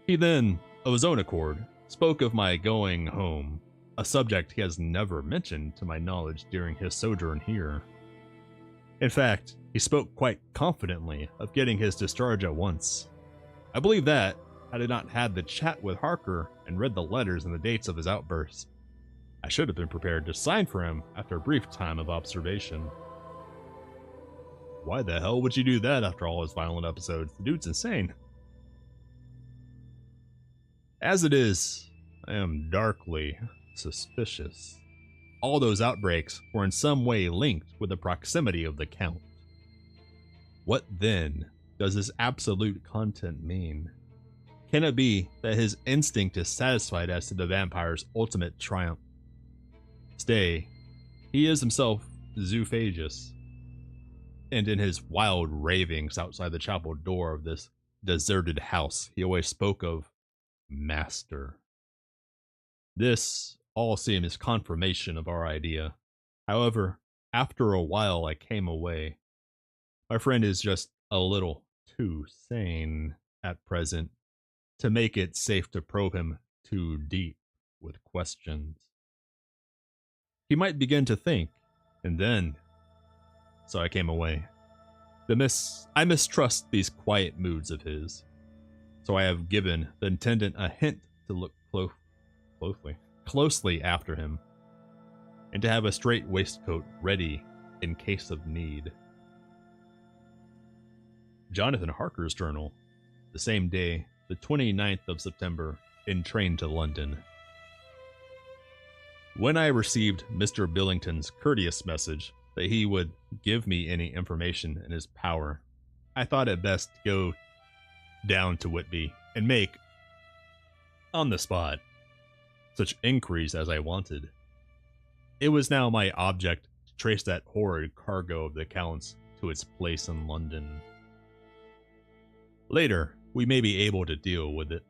He then, of his own accord, spoke of my going home, a subject he has never mentioned to my knowledge during his sojourn here. In fact, he spoke quite confidently of getting his discharge at once. I believe that, had I not had the chat with Harker and read the letters and the dates of his outbursts, I should have been prepared to sign for him after a brief time of observation. Why the hell would you do that after all his violent episodes? The dude's insane. As it is, I am darkly suspicious. All those outbreaks were in some way linked with the proximity of the Count. What then does this absolute content mean? Can it be that his instinct is satisfied as to the vampire's ultimate triumph? Stay, he is himself zoophagous, and in his wild ravings outside the chapel door of this deserted house, he always spoke of Master. This all seems confirmation of our idea. However, after a while I came away. My friend is just a little too sane at present to make it safe to probe him too deep with questions. He might begin to think, and then... So I came away. I mistrust these quiet moods of his. So I have given the intendant a hint to look closely after him, and to have a straight waistcoat ready in case of need. Jonathan Harker's journal, the same day, the 29th of September, in train to London. When I received Mr. Billington's courteous message that he would give me any information in his power, I thought it best to go down to Whitby and make, on the spot, such inquiries as I wanted. It was now my object to trace that horrid cargo of the Count's to its place in London. Later, we may be able to deal with it.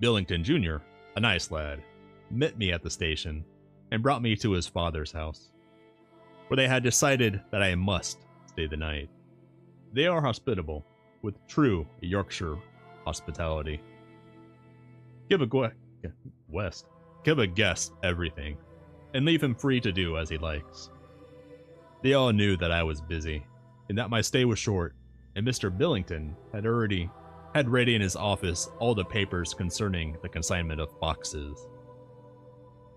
Billington Jr., a nice lad, met me at the station and brought me to his father's house, where they had decided that I must stay the night. They are hospitable, with true Yorkshire hospitality. Give a guest everything, and leave him free to do as he likes. They all knew that I was busy, and that my stay was short, and Mr. Billington had ready in his office all the papers concerning the consignment of boxes.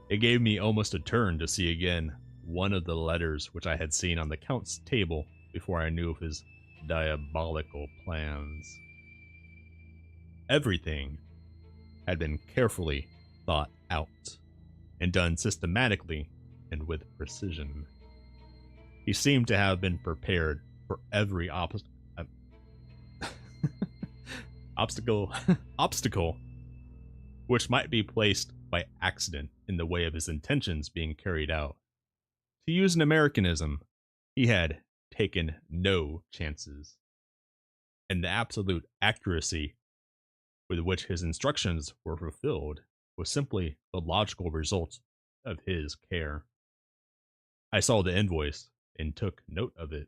It gave me almost a turn to see again one of the letters which I had seen on the Count's table before I knew of his diabolical plans. Everything had been carefully thought out and done systematically and with precision. He seemed to have been prepared for every obstacle which might be placed by accident in the way of his intentions being carried out. To use an Americanism, he had taken no chances, and the absolute accuracy with which his instructions were fulfilled was simply the logical result of his care. I saw the invoice and took note of it.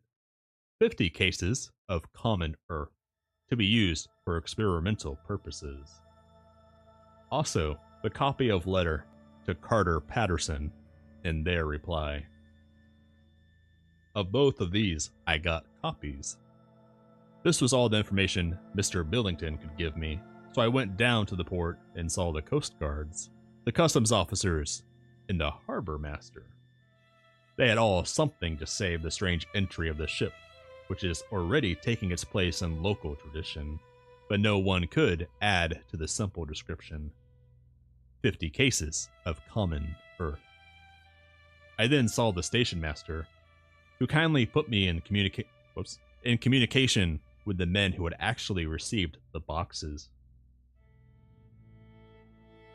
50 cases of common earth to be used for experimental purposes. Also, the copy of letter to Carter Patterson and their reply. Of both of these, I got copies. This was all the information Mr. Billington could give me, so I went down to the port and saw the Coast Guards, the customs officers, and the harbor master. They had all something to say of the strange entry of the ship, which is already taking its place in local tradition, but no one could add to the simple description. 50 cases of common earth. I then saw the station master, who kindly put me in communication with the men who had actually received the boxes.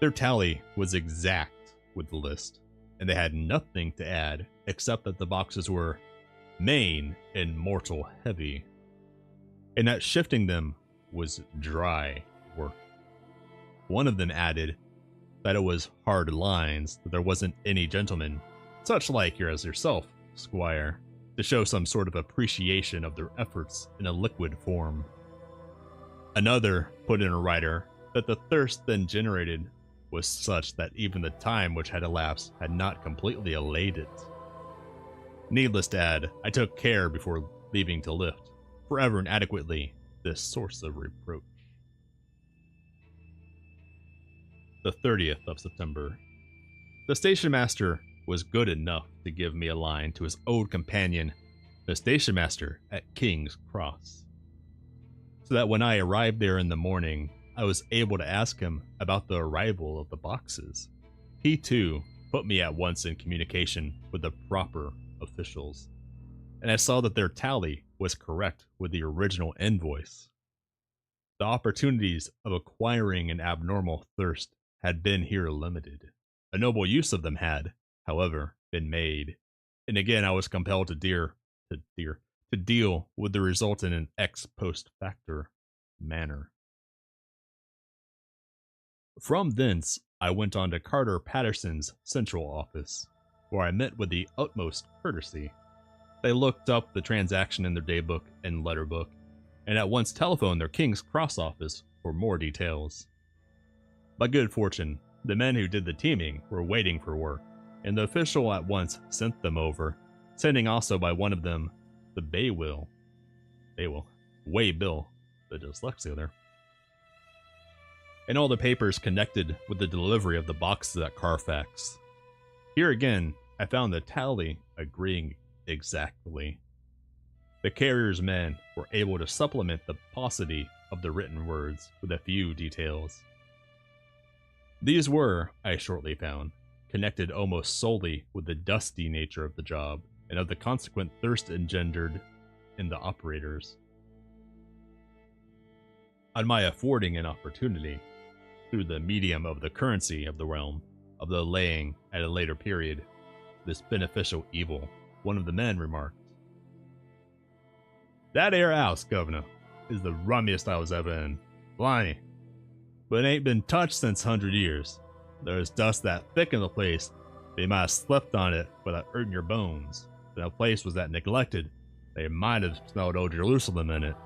Their tally was exact with the list, and they had nothing to add except that the boxes were main and mortal heavy, and that shifting them was dry work. One of them added that it was hard lines, that there wasn't any gentleman, such like yourself, squire, to show some sort of appreciation of their efforts in a liquid form. Another put in a writer that the thirst then generated was such that even the time which had elapsed had not completely allayed it. Needless to add, I took care before leaving to lift, forever and adequately, this source of reproach. The 30th of September. The station master was good enough to give me a line to his old companion, the station master at King's Cross, so that when I arrived there in the morning, I was able to ask him about the arrival of the boxes. He too put me at once in communication with the proper officials, and I saw that their tally was correct with the original invoice. The opportunities of acquiring an abnormal thirst had been here limited. A noble use of them had, however, been made, and again I was compelled to deal with the result in an ex post facto manner. From thence, I went on to Carter Patterson's central office, where I met with the utmost courtesy. They looked up the transaction in their daybook and letterbook, and at once telephoned their King's Cross office for more details. By good fortune, the men who did the teaming were waiting for work, and the official at once sent them over, sending also by one of them the Waybill, the dyslexia there, and all the papers connected with the delivery of the boxes at Carfax. Here again, I found the tally agreeing exactly. The carrier's men were able to supplement the paucity of the written words with a few details. These were, I shortly found, connected almost solely with the dusty nature of the job and of the consequent thirst engendered in the operators. On my affording an opportunity, through the medium of the currency of the realm, of the laying at a later period this beneficial evil, one of the men remarked, "That 'ere house, Governor, is the rummiest I was ever in. Blimey. But it ain't been touched since 100 years. There's dust that thick in the place that you might have slept on it without hurting your bones. If the place was that neglected, they might have smelled old Jerusalem in it.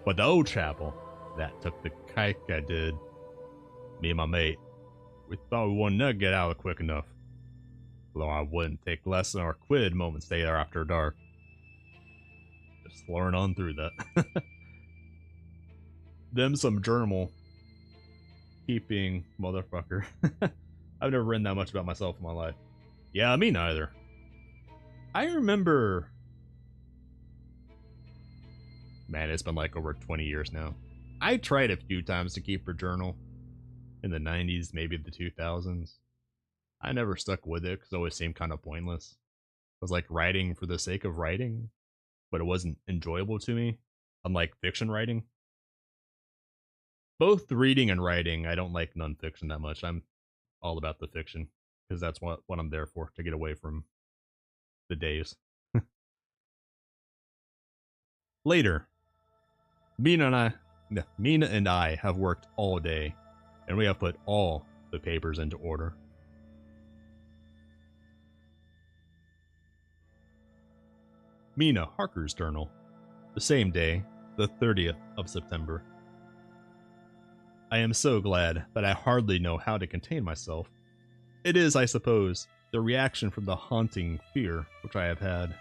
But the old chapel, that took the kike, I did. Me and my mate, we thought we wouldn't never get out of it quick enough. Though I wouldn't take less than our quid moment stay there after dark. Just slurring on through that. Them some journal keeping motherfucker. I've never written that much about myself in my life. Yeah, me neither. I remember... Man, it's been like over 20 years now. I tried a few times to keep a journal. In the 90s, maybe the 2000s. I never stuck with it because it always seemed kind of pointless. It was like writing for the sake of writing, but it wasn't enjoyable to me, unlike fiction writing. Both reading and writing, I don't like nonfiction that much. I'm all about the fiction because that's what I'm there for, to get away from the days. Later, Mina and I have worked all day, and we have put all the papers into order. Mina Harker's journal, the same day, the 30th of September. I am so glad that I hardly know how to contain myself. It is, I suppose, the reaction from the haunting fear which I have had,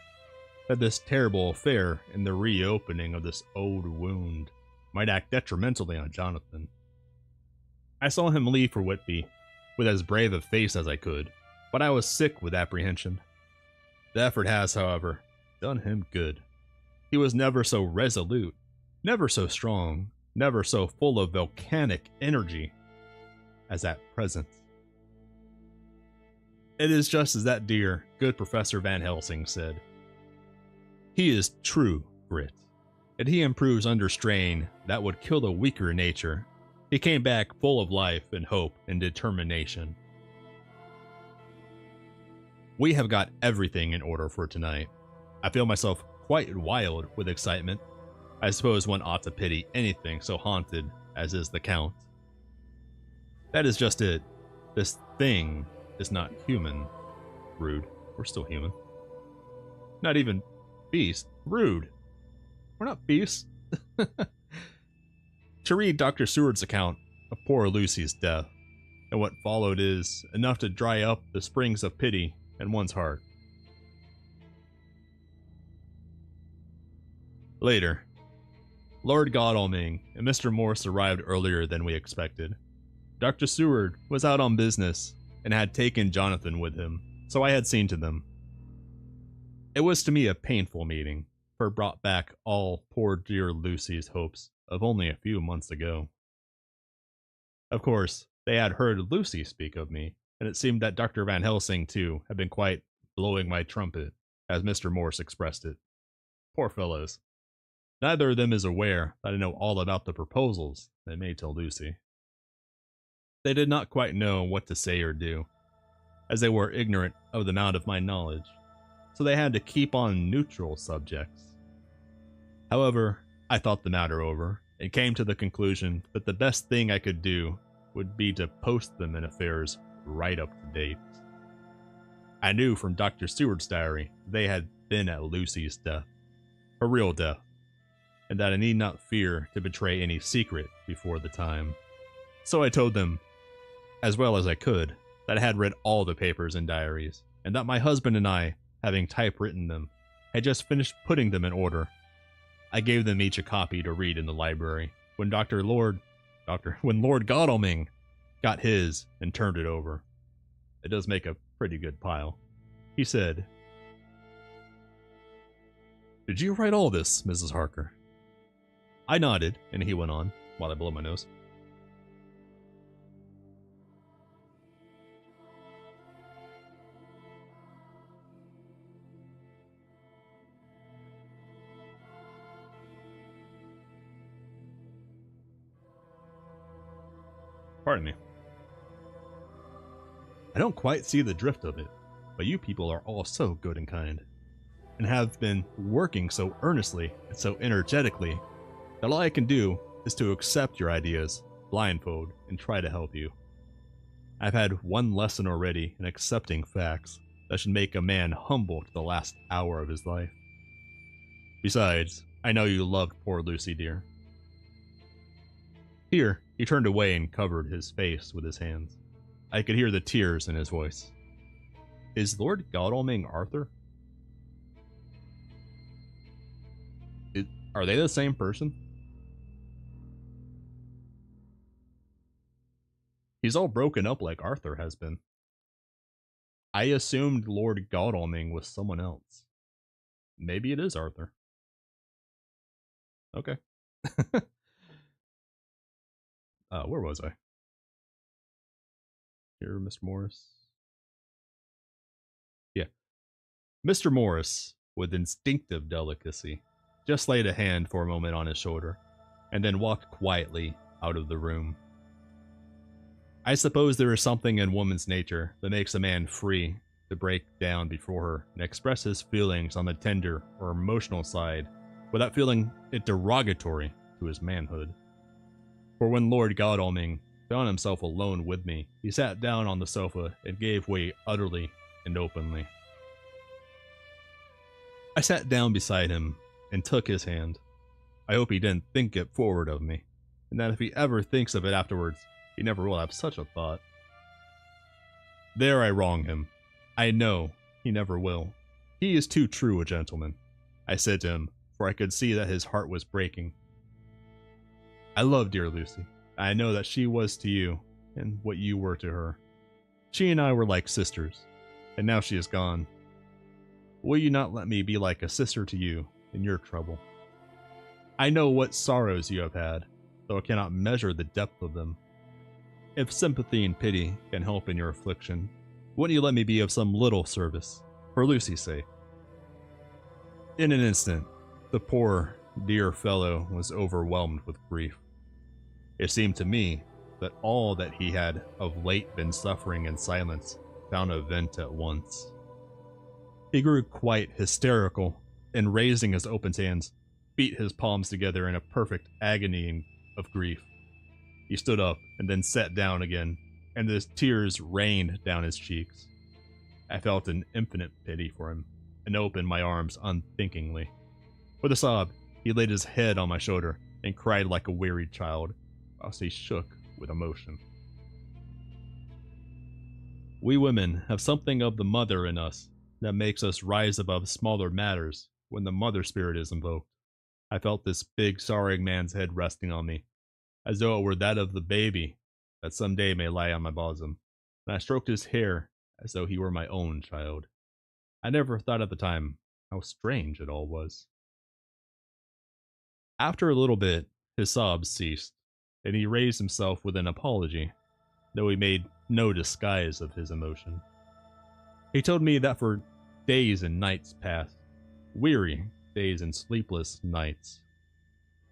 that this terrible affair and the reopening of this old wound might act detrimentally on Jonathan. I saw him leave for Whitby with as brave a face as I could, but I was sick with apprehension. The effort has, however, done him good. He was never so resolute, never so strong, never so full of volcanic energy as at present. It is just as that dear, good Professor Van Helsing said. He is true grit, and he improves under strain that would kill a weaker nature. He came back full of life and hope and determination. We have got everything in order for tonight. I feel myself quite wild with excitement. I suppose one ought to pity anything so haunted as is the Count. That is just it. This thing is not human. Rude. We're still human. Not even beast. Rude. We're not beasts. To read Dr. Seward's account of poor Lucy's death, and what followed is enough to dry up the springs of pity in one's heart. Later, Lord Godalming and Mr. Morse arrived earlier than we expected. Dr. Seward was out on business and had taken Jonathan with him, so I had seen to them. It was to me a painful meeting, for it brought back all poor dear Lucy's hopes of only a few months ago. Of course, they had heard Lucy speak of me, and it seemed that Dr. Van Helsing, too, had been quite blowing my trumpet, as Mr. Morse expressed it. Poor fellows. Neither of them is aware that I know all about the proposals they made to Lucy. They did not quite know what to say or do, as they were ignorant of the amount of my knowledge, so they had to keep on neutral subjects. However, I thought the matter over, and came to the conclusion that the best thing I could do would be to post them in affairs right up to date. I knew from Dr. Seward's diary they had been at Lucy's death, her real death, and that I need not fear to betray any secret before the time. So I told them, as well as I could, that I had read all the papers and diaries, and that my husband and I, having typewritten them, had just finished putting them in order. I gave them each a copy to read in the library, when Lord Godalming got his and turned it over. It does make a pretty good pile. He said, "Did you write all this, Mrs. Harker?" I nodded, and he went on, while I blow my nose. Pardon me. I don't quite see the drift of it, but you people are all so good and kind, and have been working so earnestly and so energetically that all I can do is to accept your ideas, blindfold, and try to help you. I've had one lesson already in accepting facts that should make a man humble to the last hour of his life. Besides, I know you loved poor Lucy, dear. Here, he turned away and covered his face with his hands. I could hear the tears in his voice. Is Lord Godalming Arthur? Are they the same person? He's all broken up like Arthur has been. I assumed Lord Godalming was someone else. Maybe it is Arthur. Okay. Where was I? Here, Mr. Morris. Yeah. Mr. Morris, with instinctive delicacy, just laid a hand for a moment on his shoulder, and then walked quietly out of the room. I suppose there is something in woman's nature that makes a man free to break down before her and express his feelings on the tender or emotional side without feeling it derogatory to his manhood. For when Lord Godalming found himself alone with me, he sat down on the sofa and gave way utterly and openly. I sat down beside him and took his hand. I hope he didn't think it forward of me, and that if he ever thinks of it afterwards, he never will have such a thought. There I wrong him. I know he never will. He is too true a gentleman, I said to him, for I could see that his heart was breaking. I love dear Lucy. I know that she was to you, and what you were to her. She and I were like sisters, and now she is gone. Will you not let me be like a sister to you in your trouble? I know what sorrows you have had, though I cannot measure the depth of them. If sympathy and pity can help in your affliction, wouldn't you let me be of some little service, for Lucy's sake? In an instant, the poor, dear fellow was overwhelmed with grief. It seemed to me that all that he had of late been suffering in silence found a vent at once. He grew quite hysterical, and raising his open hands, beat his palms together in a perfect agony of grief. He stood up and then sat down again, and the tears rained down his cheeks. I felt an infinite pity for him, and opened my arms unthinkingly. With a sob, he laid his head on my shoulder and cried like a wearied child, whilst he shook with emotion. We women have something of the mother in us that makes us rise above smaller matters when the mother spirit is invoked. I felt this big, sorrowing man's head resting on me, as though it were that of the baby that some day may lie on my bosom, and I stroked his hair as though he were my own child. I never thought at the time how strange it all was. After a little bit, his sobs ceased, and he raised himself with an apology, though he made no disguise of his emotion. He told me that for days and nights past, weary days and sleepless nights,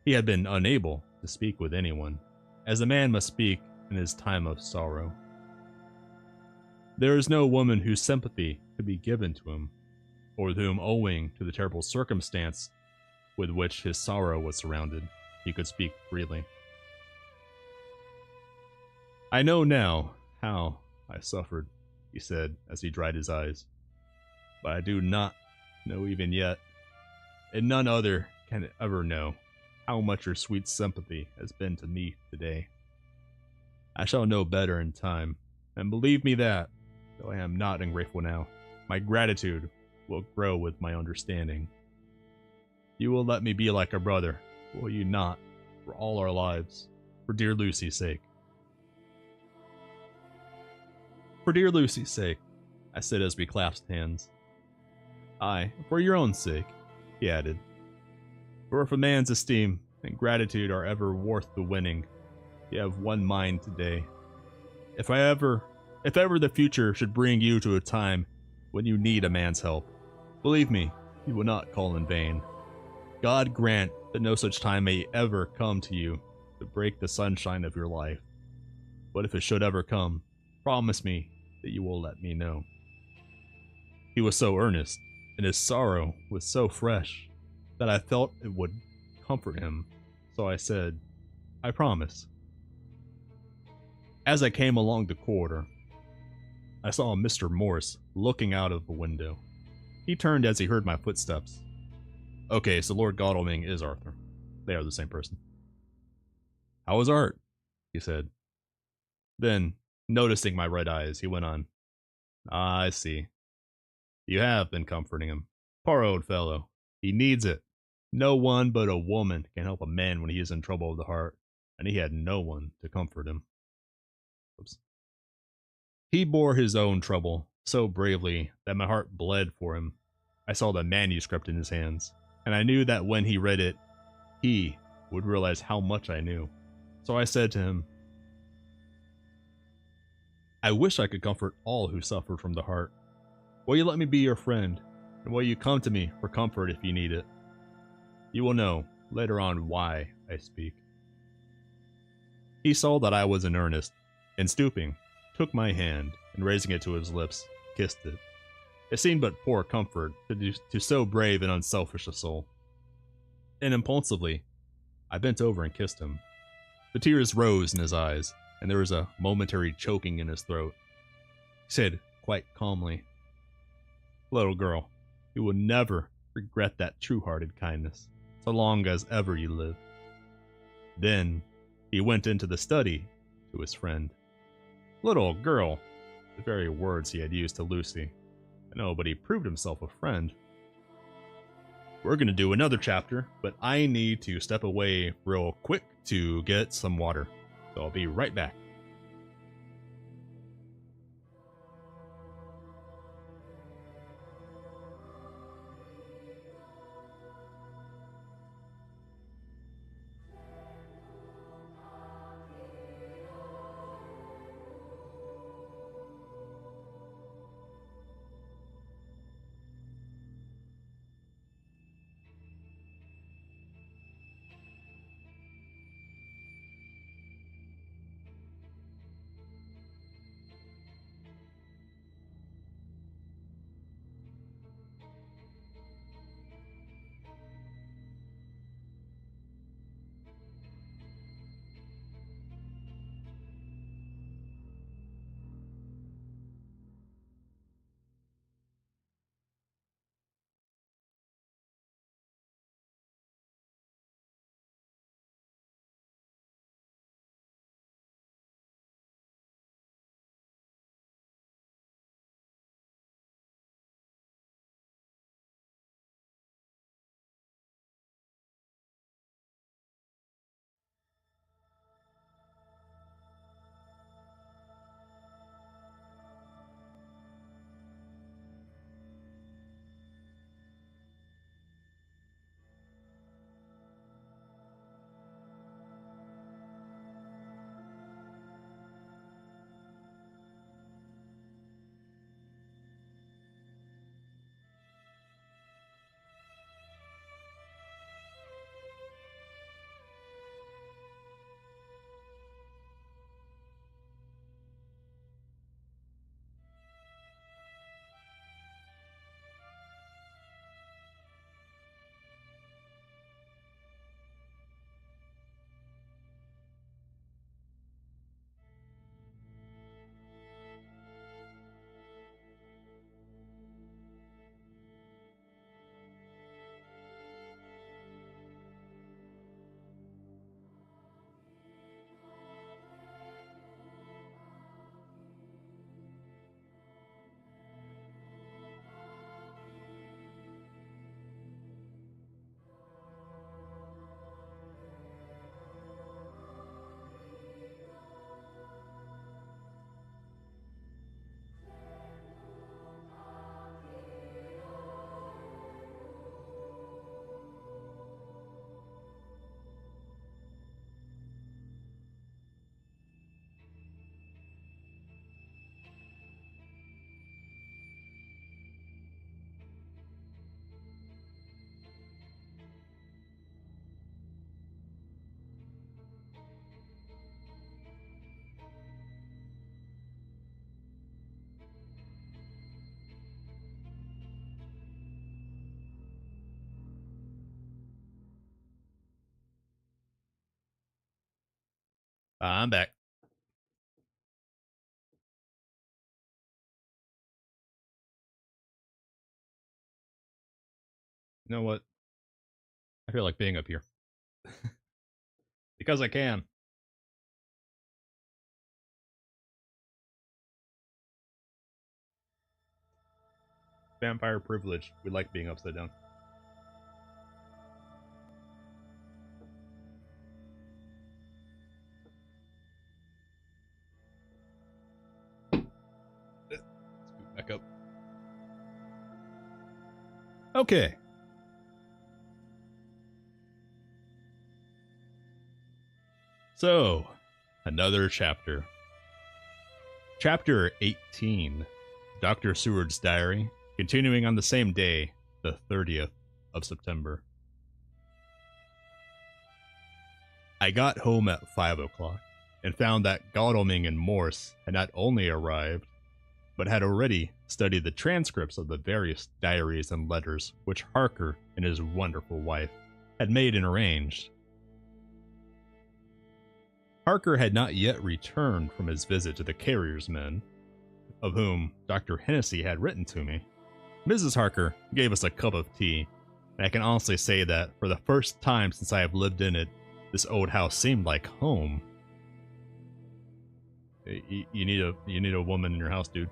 he had been unable to speak with anyone, as a man must speak in his time of sorrow. There is no woman whose sympathy could be given to him, or with whom, owing to the terrible circumstance with which his sorrow was surrounded, he could speak freely. I know now how I suffered, he said as he dried his eyes, but I do not know even yet, and none other can ever know, how much your sweet sympathy has been to me today. I shall know better in time, and believe me that, though I am not ungrateful now, my gratitude will grow with my understanding. You will let me be like a brother, will you not, for all our lives, for dear Lucy's sake? For dear Lucy's sake, I said as we clasped hands. Aye, for your own sake, he added. For if a man's esteem and gratitude are ever worth the winning, you have one mind today. If ever the future should bring you to a time when you need a man's help, believe me, you will not call in vain. God grant that no such time may ever come to you to break the sunshine of your life. But if it should ever come, promise me that you will let me know. He was so earnest, and his sorrow was so fresh, that I felt it would comfort him, so I said, I promise. As I came along the corridor, I saw Mr. Morse looking out of the window. He turned as he heard my footsteps. Okay, so Lord Godalming is Arthur. They are the same person. How is Art? He said. Then, noticing my red eyes, he went on. Ah, I see. You have been comforting him. Poor old fellow. He needs it. No one but a woman can help a man when he is in trouble of the heart, and he had no one to comfort him. Oops. He bore his own trouble so bravely that my heart bled for him. I saw the manuscript in his hands, and I knew that when he read it, he would realize how much I knew. So I said to him, I wish I could comfort all who suffer from the heart. Will you let me be your friend, and will you come to me for comfort if you need it? You will know later on why I speak. He saw that I was in earnest, and stooping, took my hand, and raising it to his lips, kissed it. It seemed but poor comfort to so brave and unselfish a soul. And impulsively, I bent over and kissed him. The tears rose in his eyes, and there was a momentary choking in his throat. He said quite calmly, Little girl, you will never regret that true-hearted kindness, so long as ever you live. Then he went into the study to his friend. Little girl, the very words he had used to Lucy. I know, but he proved himself a friend. We're going to do another chapter, but I need to step away real quick to get some water. So I'll be right back. I'm back. You know what? I feel like being up here. Because I can. Vampire privilege. We like being upside down. Let's boot back up. Okay. So, another chapter. Chapter 18. Dr. Seward's Diary, continuing on the same day, the 30th of September. I got home at 5 o'clock and found that Godalming and Morse had not only arrived, but had already studied the transcripts of the various diaries and letters which Harker and his wonderful wife had made and arranged. Harker had not yet returned from his visit to the carrier's men, of whom Dr. Hennessy had written to me. Mrs. Harker gave us a cup of tea, and I can honestly say that for the first time since I have lived in it, this old house seemed like home. You need a woman in your house, dude.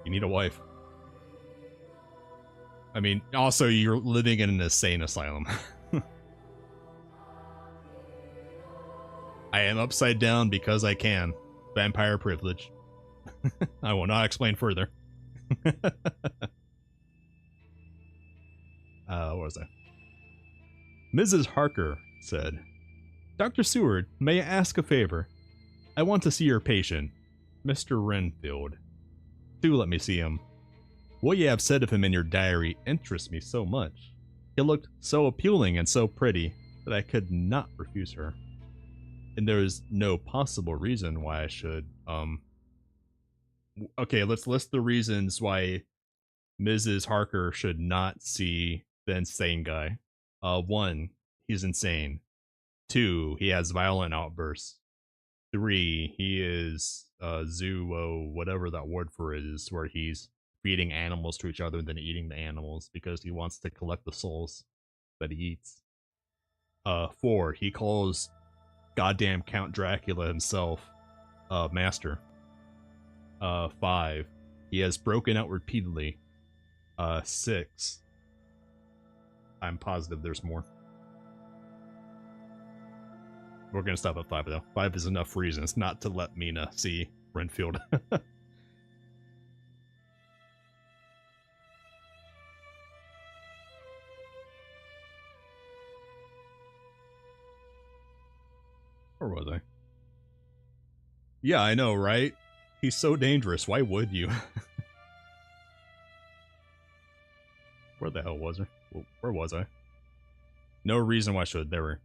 You need a wife. I mean, also you're living in an insane asylum. I am upside down because I can. Vampire privilege. I will not explain further. What was I? Mrs. Harker said, Dr. Seward, may I ask a favor? I want to see your patient, Mr. Renfield. Do let me see him. What you have said of him in your diary interests me so much. He looked so appealing and so pretty that I could not refuse her. And there is no possible reason why I should, okay, let's list the reasons why Mrs. Harker should not see the insane guy. 1, he's insane. 2, he has violent outbursts. 3, he is zoo, whatever that word for it is, where he's feeding animals to each other and then eating the animals because he wants to collect the souls that he eats. 4, he calls goddamn Count Dracula himself master. 5, he has broken out repeatedly. 6, I'm positive there's more. We're gonna stop at 5 though. 5 is enough reasons not to let Mina see Renfield. Where was I? Yeah, I know, right? He's so dangerous. Why would you? Where the hell was I? Where was I? No reason why I should. There were.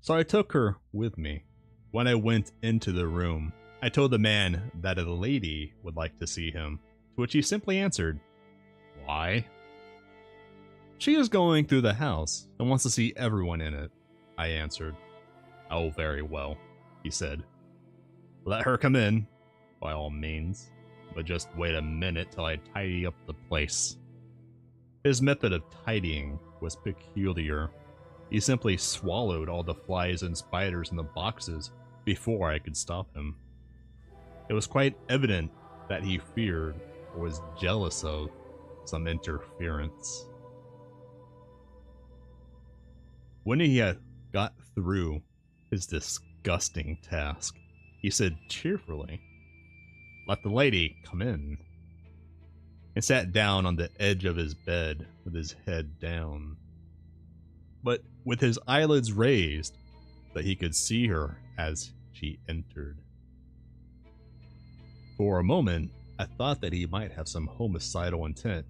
So I took her with me. When I went into the room, I told the man that a lady would like to see him, to which he simply answered, Why? She is going through the house and wants to see everyone in it, I answered. Oh, very well, he said. Let her come in, by all means, but just wait a minute till I tidy up the place. His method of tidying was peculiar. He simply swallowed all the flies and spiders in the boxes before I could stop him. It was quite evident that he feared or was jealous of some interference. When he had got through his disgusting task, he said cheerfully, Let the lady come in, and sat down on the edge of his bed with his head down, but with his eyelids raised that he could see her as she entered. For a moment, I thought that he might have some homicidal intent.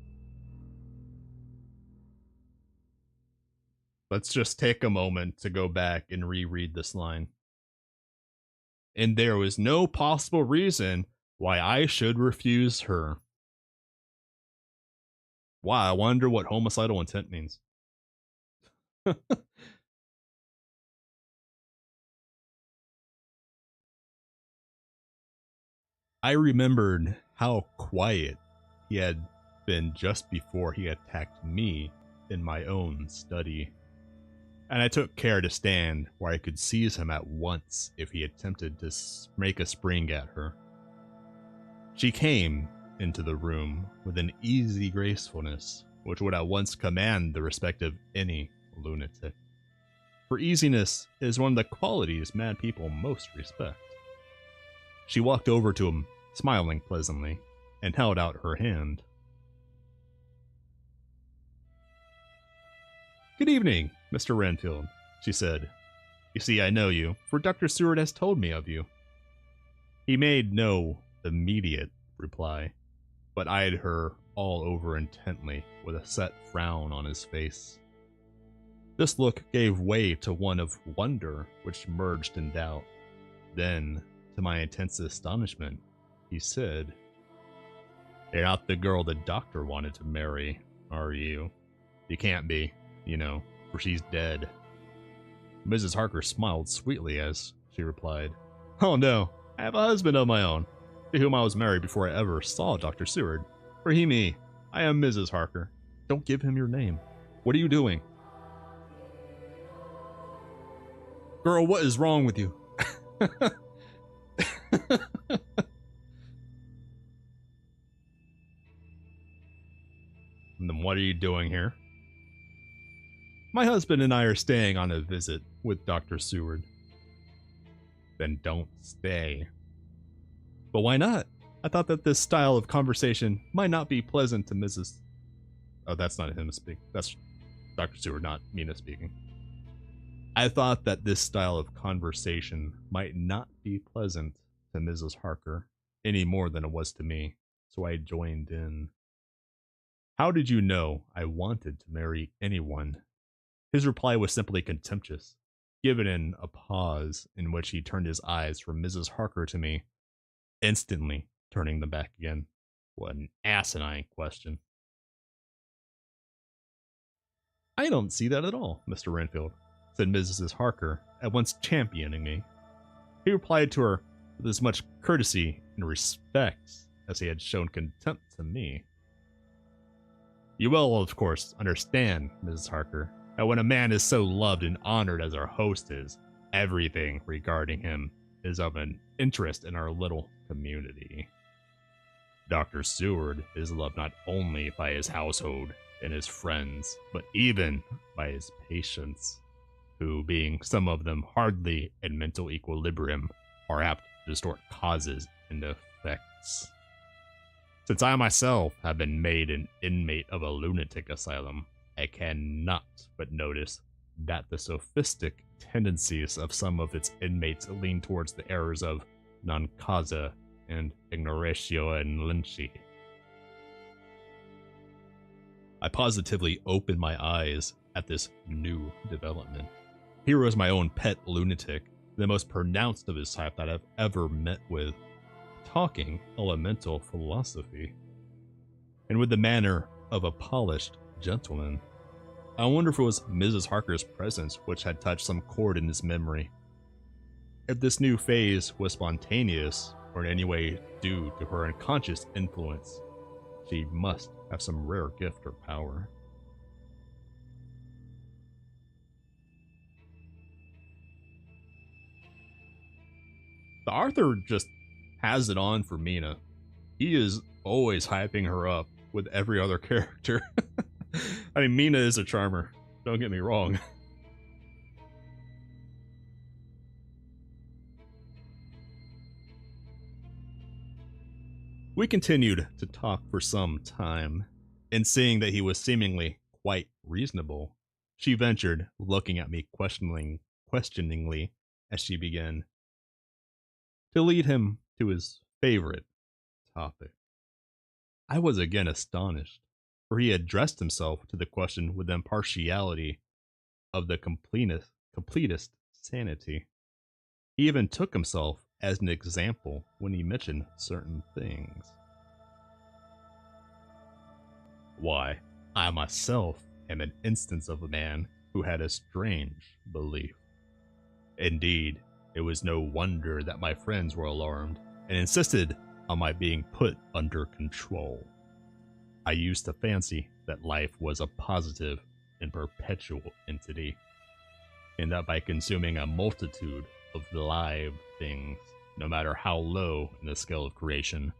Let's just take a moment to go back and reread this line. And there was no possible reason why I should refuse her. Wow, I wonder what homicidal intent means. I remembered how quiet he had been just before he attacked me in my own study, and I took care to stand where I could seize him at once if he attempted to make a spring at her. She came into the room with an easy gracefulness which would at once command the respect of any lunatic. For easiness is one of the qualities mad people most respect. She walked over to him, smiling pleasantly, and held out her hand. Good evening, Mr. Renfield, she said. You see, I know you, for Dr. Seward has told me of you. He made no immediate reply, but eyed her all over intently with a set frown on his face. This look gave way to one of wonder, which merged in doubt. Then, to my intense astonishment, he said, "You're not the girl the doctor wanted to marry, are you? You can't be, you know, for she's dead." Mrs. Harker smiled sweetly as she replied, "Oh no, I have a husband of my own, to whom I was married before I ever saw Dr. Seward. For he me, I am Mrs. Harker. Don't give him your name. What are you doing?" "Girl, what is wrong with you?" "And then what are you doing here?" "My husband and I are staying on a visit with Dr. Seward." "Then don't stay." "But why not? I thought that this style of conversation might not be pleasant to Mrs. Oh, that's not him speaking. That's Dr. Seward, not Mina speaking. "I thought that this style of conversation might not be pleasant to Mrs. Harker any more than it was to me, so I joined in." "How did you know I wanted to marry anyone?" His reply was simply contemptuous, given in a pause in which he turned his eyes from Mrs. Harker to me, instantly turning them back again. What an asinine question. "I don't see that at all, Mr. Renfield," said Mrs. Harker, at once championing me. He replied to her with as much courtesy and respect as he had shown contempt to me. "You will, of course, understand, Mrs. Harker, that when a man is so loved and honored as our host is, everything regarding him is of an interest in our little community. Dr. Seward is loved not only by his household and his friends, but even by his patients, who, being some of them hardly in mental equilibrium, are apt to distort causes and effects. Since I myself have been made an inmate of a lunatic asylum, I cannot but notice that the sophistic tendencies of some of its inmates lean towards the errors of non causa and ignoratio elenchi." I positively opened my eyes at this new development. Here was my own pet lunatic, the most pronounced of his type that I've ever met with, talking elemental philosophy, and with the manner of a polished gentleman. I wonder if it was Mrs. Harker's presence which had touched some chord in his memory. If this new phase was spontaneous, or in any way due to her unconscious influence, she must have some rare gift or power. The Arthur just has it on for Mina. He is always hyping her up with every other character. I mean, Mina is a charmer, don't get me wrong. We continued to talk for some time, and seeing that he was seemingly quite reasonable, she ventured, looking at me questioningly as she began, to lead him to his favorite topic. I was again astonished, for he addressed himself to the question with the impartiality of the completest sanity. He even took himself as an example when he mentioned certain things. "Why, I myself am an instance of a man who had a strange belief. Indeed, it was no wonder that my friends were alarmed and insisted on my being put under control. I used to fancy that life was a positive and perpetual entity, and that by consuming a multitude of live things, no matter how low in the scale of creation,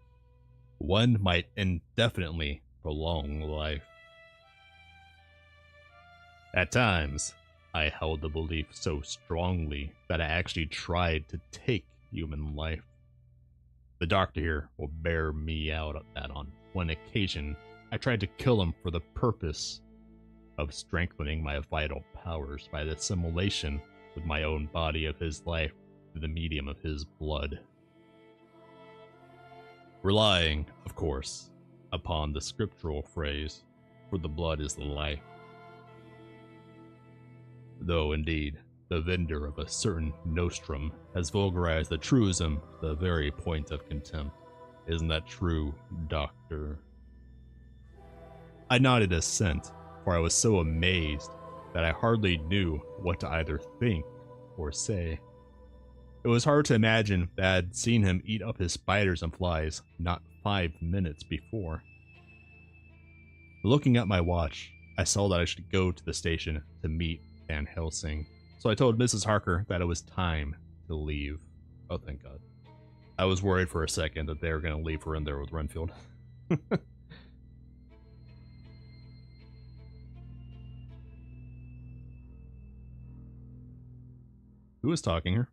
one might indefinitely prolong life. At times, I held the belief so strongly that I actually tried to take human life. The doctor here will bear me out that on one occasion I tried to kill him for the purpose of strengthening my vital powers by the assimilation with my own body of his life through the medium of his blood. Relying, of course, upon the scriptural phrase, "For the blood is the life." Though, indeed, the vendor of a certain nostrum has vulgarized the truism to the very point of contempt. Isn't that true, Doctor? I nodded assent, for I was so amazed that I hardly knew what to either think or say. It was hard to imagine that I had seen him eat up his spiders and flies not 5 minutes before. Looking at my watch, I saw that I should go to the station to meet Van Helsing, so I told Mrs. Harker that it was time to leave. Oh, thank God. I was worried for a second that they were going to leave her in there with Renfield. Who was talking here?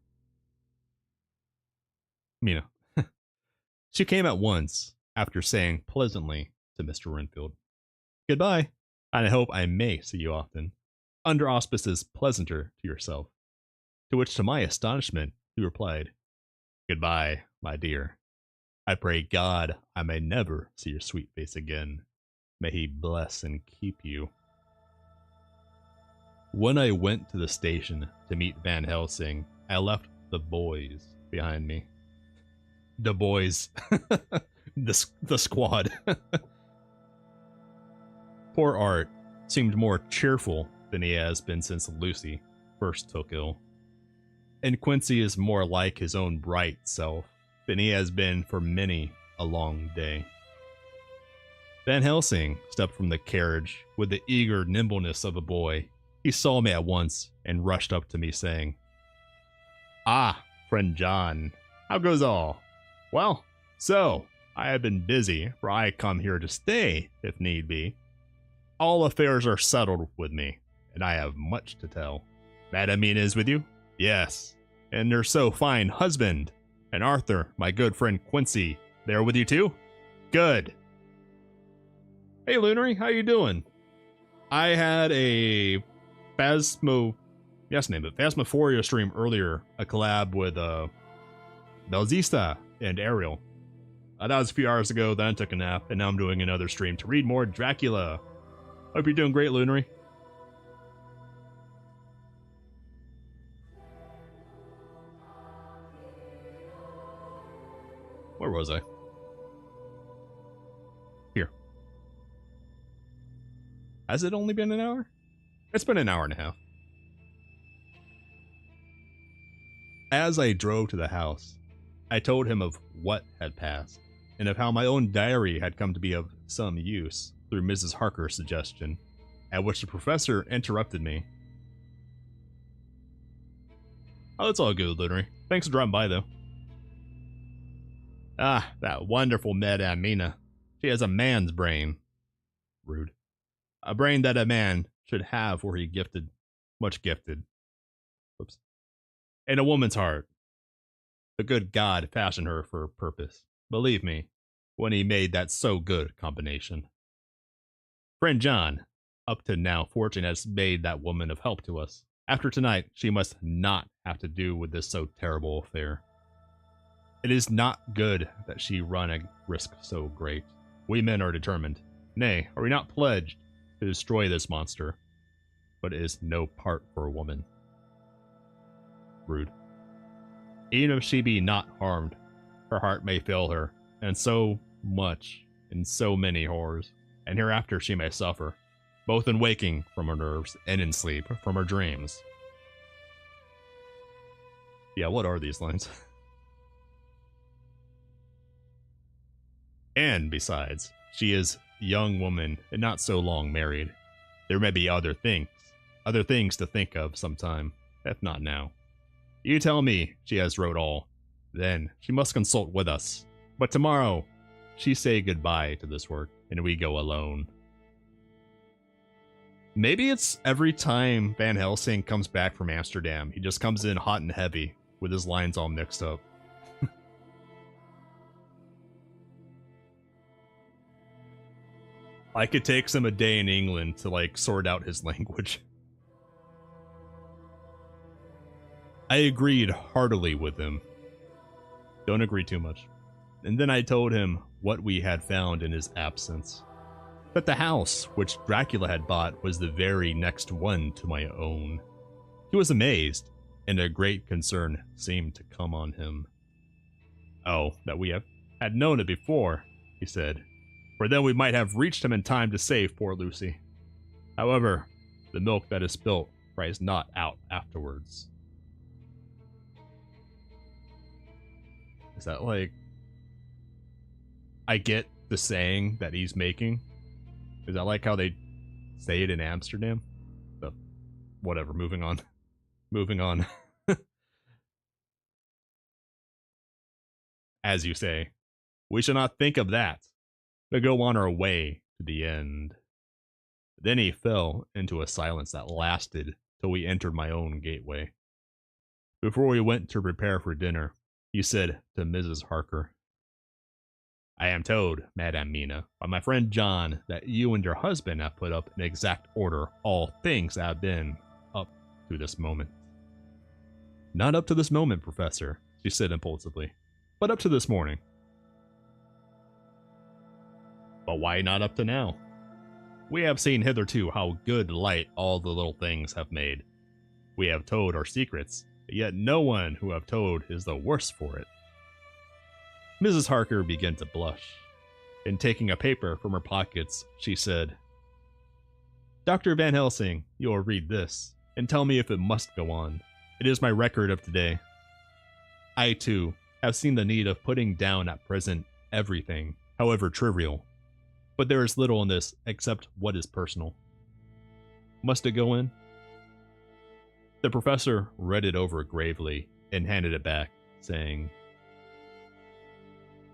Mina. She came at once, after saying pleasantly to Mr. Renfield, "Goodbye, and I hope I may see you often, under auspices pleasanter to yourself." To which, to my astonishment, he replied, "Goodbye, my dear. I pray God I may never see your sweet face again. May he bless and keep you." When I went to the station to meet Van Helsing, I left the boys behind me. The boys. the squad. Poor Art seemed more cheerful than he has been since Lucy first took ill. And Quincy is more like his own bright self than he has been for many a long day. Van Helsing stepped from the carriage with the eager nimbleness of a boy. He saw me at once and rushed up to me saying, "Ah, friend John, how goes all? Well, so, I have been busy, for I come here to stay, if need be. All affairs are settled with me, and I have much to tell. Madam Mina is with you? Yes, and their so fine husband, and Arthur, my good friend Quincy, they are with you too? Good. Hey Lunary, how you doing? I had a Phasmophoria stream earlier, a collab with Belzista and Ariel. That was a few hours ago, then I took a nap, and now I'm doing another stream to read more Dracula. Hope you're doing great, Lunary. Where was I? Here. Has it only been an hour? It's been an hour and a half. As I drove to the house, I told him of what had passed, and of how my own diary had come to be of some use through Mrs. Harker's suggestion, at which the professor interrupted me. Oh, it's all good, Lunary. Thanks for dropping by, though. Ah, that wonderful Madame Mina. She has a man's brain. Rude. A brain that a man should have were he gifted. Much gifted. Whoops. And a woman's heart. The good God fashioned her for a purpose. Believe me, when he made that so good combination. Friend John, up to now, fortune has made that woman of help to us. After tonight, she must not have to do with this so terrible affair. It is not good that she run a risk so great. We men are determined. Nay, are we not pledged to destroy this monster? But it is no part for a woman. Rude. Even if she be not harmed, her heart may fail her, and so much, in so many horrors, and hereafter she may suffer, both in waking from her nerves and in sleep from her dreams. Yeah, what are these lines? And besides, she is a young woman and not so long married. There may be other things to think of sometime, if not now. You tell me she has wrote all. Then she must consult with us. But tomorrow, she say goodbye to this work, and we go alone. Maybe it's every time Van Helsing comes back from Amsterdam, he just comes in hot and heavy, with his lines all mixed up. Like it takes him a day in England to like sort out his language. I agreed heartily with him. Don't agree too much. And then I told him what we had found in his absence. That the house which Dracula had bought was the very next one to my own. He was amazed, and a great concern seemed to come on him. Oh, that we had known it before, he said, for then we might have reached him in time to save poor Lucy. However, the milk that is spilt cries not out afterwards. Is that like... I get the saying that he's making. Is that like how they say it in Amsterdam? But whatever, moving on. Moving on. As you say, we shall not think of that, but go on our way to the end. Then he fell into a silence that lasted till we entered my own gateway. Before we went to prepare for dinner, he said to Mrs. Harker, I am told, Madame Mina, by my friend John, that you and your husband have put up in exact order all things that have been up to this moment. Not up to this moment, Professor, she said impulsively, but up to this morning. But why not up to now? We have seen hitherto how good light all the little things have made. We have told our secrets, yet no one who have told is the worse for it. Mrs. Harker began to blush, and taking a paper from her pockets, she said, Dr. Van Helsing, you will read this, and tell me if it must go on. It is my record of today. I, too, have seen the need of putting down at present everything, however trivial. But there is little in this except what is personal. Must it go in? The professor read it over gravely and handed it back, saying,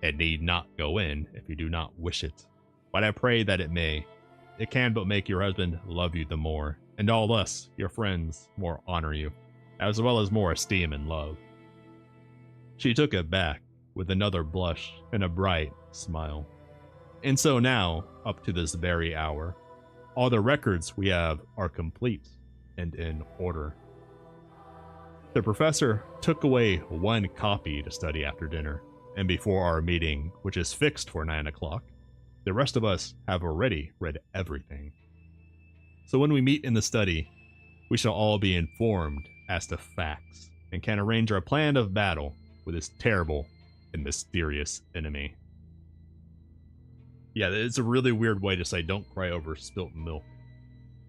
It need not go in if you do not wish it, but I pray that it may. It can but make your husband love you the more, and all us, your friends, more honor you, as well as more esteem and love. She took it back with another blush and a bright smile. And so now, up to this very hour, all the records we have are complete and in order. The professor took away one copy to study after dinner, and before our meeting, which is fixed for 9 o'clock, the rest of us have already read everything. So when we meet in the study, we shall all be informed as to facts, and can arrange our plan of battle with this terrible and mysterious enemy. Yeah, it's a really weird way to say don't cry over spilt milk.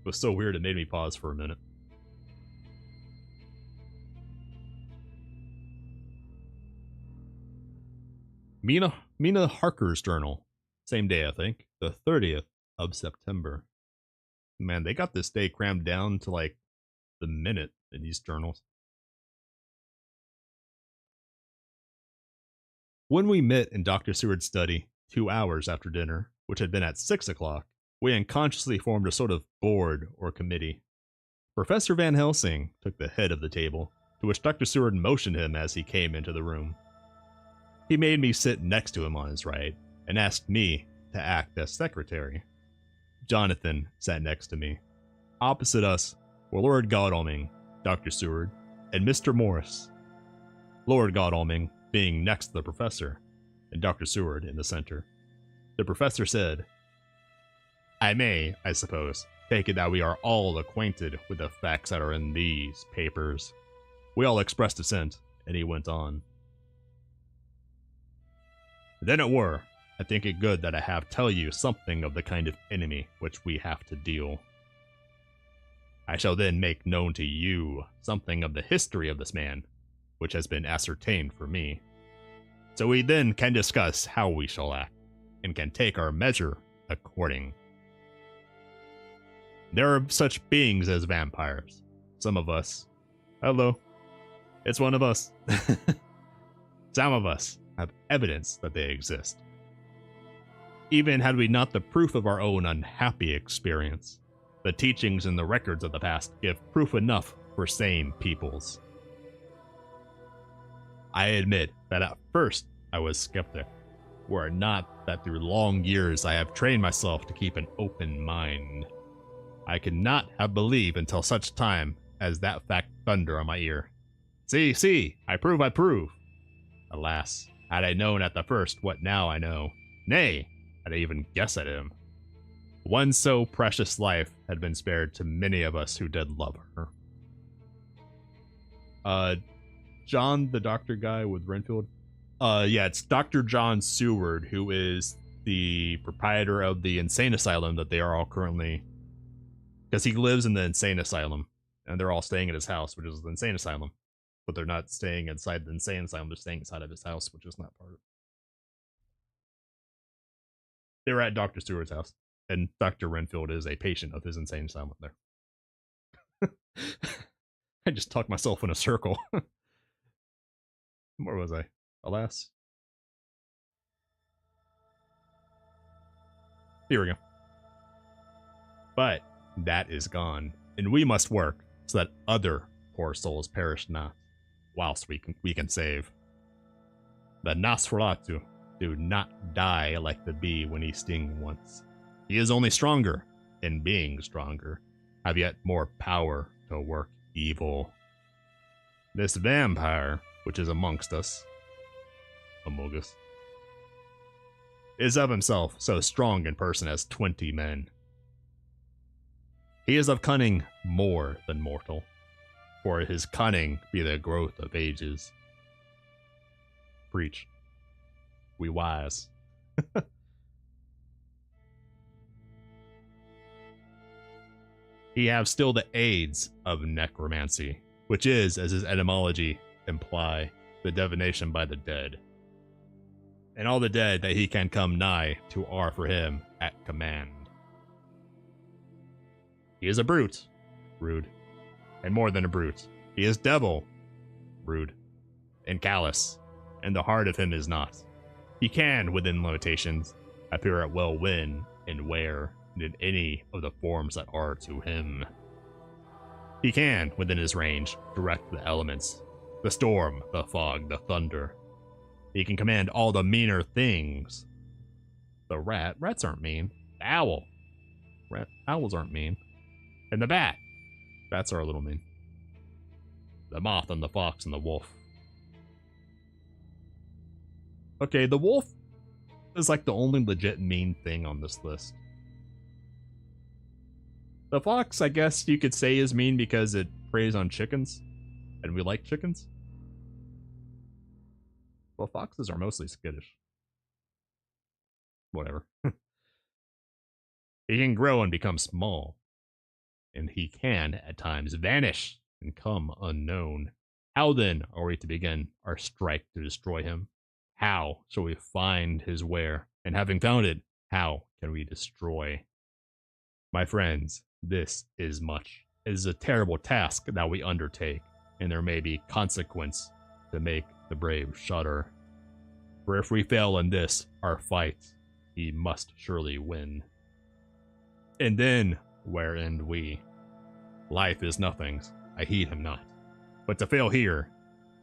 It was so weird it made me pause for a minute. Mina Harker's journal. Same day, I think. The 30th of September. Man, they got this day crammed down to like the minute in these journals. When we met in Dr. Seward's study 2 hours after dinner, which had been at 6 o'clock, we unconsciously formed a sort of board or committee. Professor Van Helsing took the head of the table, to which Dr. Seward motioned him as he came into the room. He made me sit next to him on his right, and asked me to act as secretary. Jonathan sat next to me. Opposite us were Lord Godalming, Dr. Seward, and Mr. Morris. Lord Godalming being next to the professor, and Dr. Seward in the center. The professor said, I may, I suppose, take it that we are all acquainted with the facts that are in these papers. We all expressed assent, and he went on. Then it were, I think it good that I have tell you something of the kind of enemy which we have to deal. I shall then make known to you something of the history of this man, which has been ascertained for me. So we then can discuss how we shall act, and can take our measure according. There are such beings as vampires. Some of us. Hello. It's one of us. Some of us have evidence that they exist. Even had we not the proof of our own unhappy experience, the teachings and the records of the past give proof enough for sane peoples. I admit that at first I was skeptic, were it not that through long years I have trained myself to keep an open mind. I could not have believed until such time as that fact thunder on my ear. See, I prove. Alas, had I known at the first what now I know, nay, had I even guessed at him, one so precious life had been spared to many of us who did love her. John, the doctor guy with Renfield? Yeah, it's Dr. John Seward, who is the proprietor of the insane asylum that they are all currently... Because he lives in the insane asylum, and they're all staying at his house, which is the insane asylum. But they're not staying inside the insane asylum, they're staying inside of his house, which is not part of it. They were at Dr. Seward's house, and Dr. Renfield is a patient of his insane asylum there. I just talked myself in a circle. Where was I? Alas. Here we go. But that is gone, and we must work so that other poor souls perish not, whilst we can save. The Nosferatu do not die like the bee when he sting once. He is only stronger, and being stronger, have yet more power to work evil. This vampire, which is among us, is of himself so strong in person as 20 men. He is of cunning more than mortal, for his cunning be the growth of ages. Preach. We wise. He have still the aids of necromancy, which is, as his etymology imply, the divination by the dead. And all the dead that he can come nigh to are for him at command. He is a brute, rude, and more than a brute. He is devil, rude, and callous, and the heart of him is not. He can, within limitations, appear at will when and where and in any of the forms that are to him. He can, within his range, direct the elements, the storm, the fog, the thunder. He can command all the meaner things. The rats aren't mean. The owl, owls aren't mean. And the bats are a little mean. The moth and the fox and the wolf. Okay, the wolf is like the only legit mean thing on this list. The fox, I guess you could say, is mean because it preys on chickens, and we like chickens. Well, foxes are mostly skittish. Whatever. He can grow and become small, and he can, at times, vanish and come unknown. How then are we to begin our strike to destroy him? How shall we find his where? And having found it, how can we destroy? My friends, this is much. It is a terrible task that we undertake, and there may be consequence to make the brave shudder. For if we fail in this, our fight, he must surely win. And then, where end we? Life is nothing's, I heed him not. But to fail here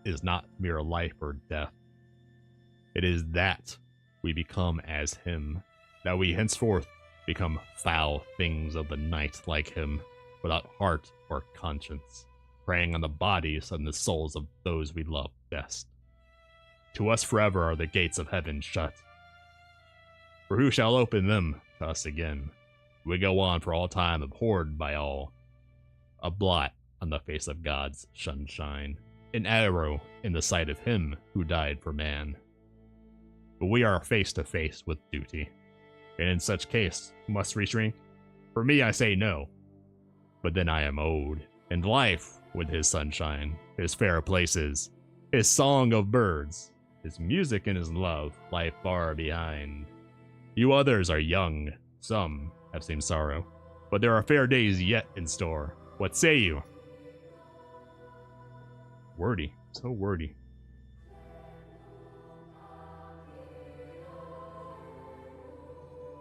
is not mere life or death. It is that we become as him, that we henceforth become foul things of the night like him, without heart or conscience, preying on the bodies and the souls of those we love best. To us forever are the gates of heaven shut, for who shall open them to us again? We go on for all time abhorred by all, a blot on the face of God's sunshine, an arrow in the sight of him who died for man. But we are face to face with duty, and in such case must we shrink? For me I say no, but then I am owed, and life with his sunshine, his fair places, his song of birds, his music and his love lie far behind. You others are young, some have seen sorrow, but there are fair days yet in store. What say you? Wordy, so wordy.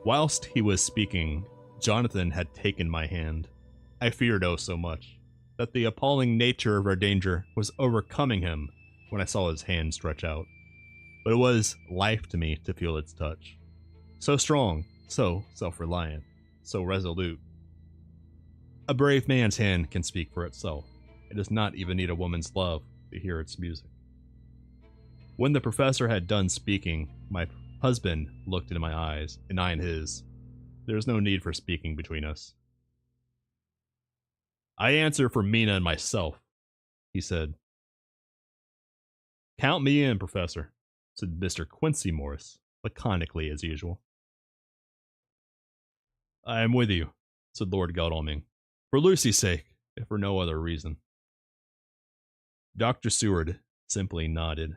Whilst he was speaking, Jonathan had taken my hand. I feared oh so much that the appalling nature of our danger was overcoming him when I saw his hand stretch out. but it was life to me to feel its touch. So strong, so self-reliant, so resolute. A brave man's hand can speak for itself. It does not even need a woman's love to hear its music. When the professor had done speaking, my husband looked into my eyes, and I in his. There is no need for speaking between us. I answer for Mina and myself, he said. Count me in, Professor, said Mr. Quincy Morris, laconically as usual. I am with you, said Lord Godalming, for Lucy's sake, if for no other reason. Dr. Seward simply nodded.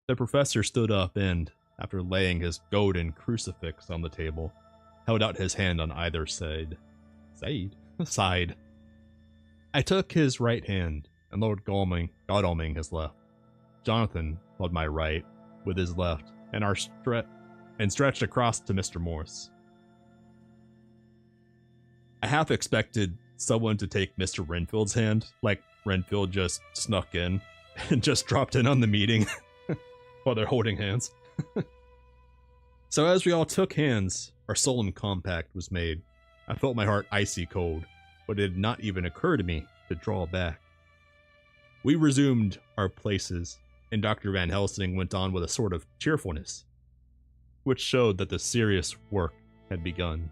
The professor stood up and, after laying his golden crucifix on the table, held out his hand on either side. Side. I took his right hand, and Lord Godalming his left. Jonathan held my right with his left, and stretched across to Mr. Morse. I half expected someone to take Mr. Renfield's hand, like Renfield just snuck in and just dropped in on the meeting while they're holding hands. So as we all took hands, our solemn compact was made. I felt my heart icy cold, but it did not even occur to me to draw back. We resumed our places, and Dr. Van Helsing went on with a sort of cheerfulness, which showed that the serious work had begun.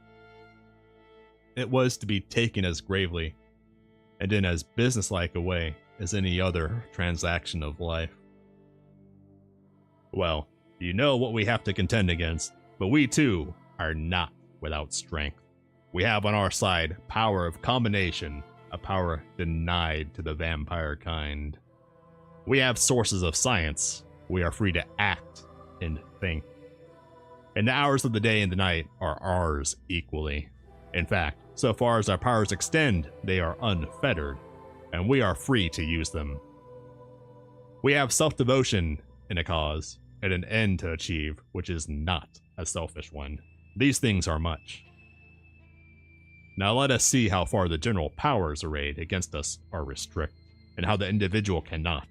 It was to be taken as gravely, and in as businesslike a way as any other transaction of life. Well, you know what we have to contend against, but we too are not without strength. We have on our side power of combination, a power denied to the vampire kind. We have sources of science. We are free to act and think. And the hours of the day and the night are ours equally. In fact, so far as our powers extend, they are unfettered, and we are free to use them. We have self-devotion in a cause, and an end to achieve, which is not a selfish one. These things are much. Now let us see how far the general powers arrayed against us are restricted, and how the individual cannot.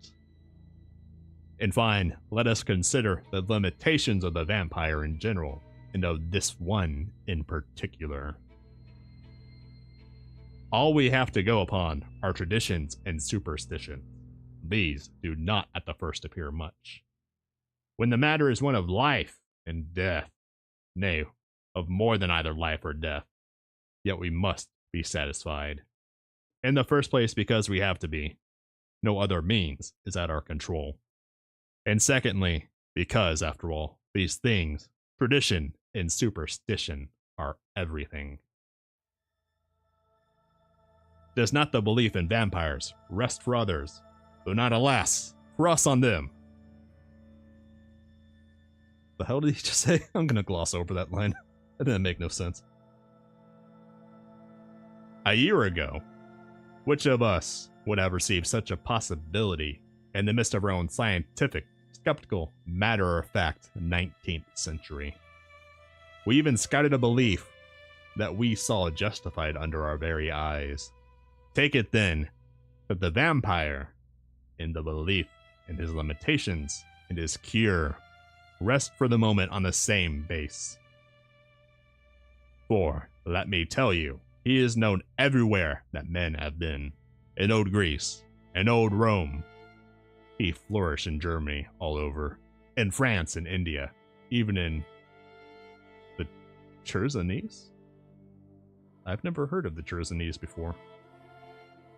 In fine, let us consider the limitations of the vampire in general, and of this one in particular. All we have to go upon are traditions and superstition. These do not at the first appear much. When the matter is one of life and death, nay, of more than either life or death, yet we must be satisfied. In the first place, because we have to be. No other means is at our control. And secondly, because, after all, these things, tradition and superstition, are everything. Does not the belief in vampires rest for others, though not, alas, for us on them? The hell did he just say? I'm gonna gloss over that line. That didn't make no sense. A year ago, which of us would have received such a possibility in the midst of our own scientific, skeptical, matter-of-fact 19th century? We even scouted a belief that we saw justified under our very eyes. Take it then that the vampire, in the belief in his limitations and his cure, rest for the moment on the same base. For, let me tell you, he is known everywhere that men have been. In old Greece, in old Rome. He flourished in Germany all over, in France and India, even in the Chersonese? I've never heard of the Chersonese before.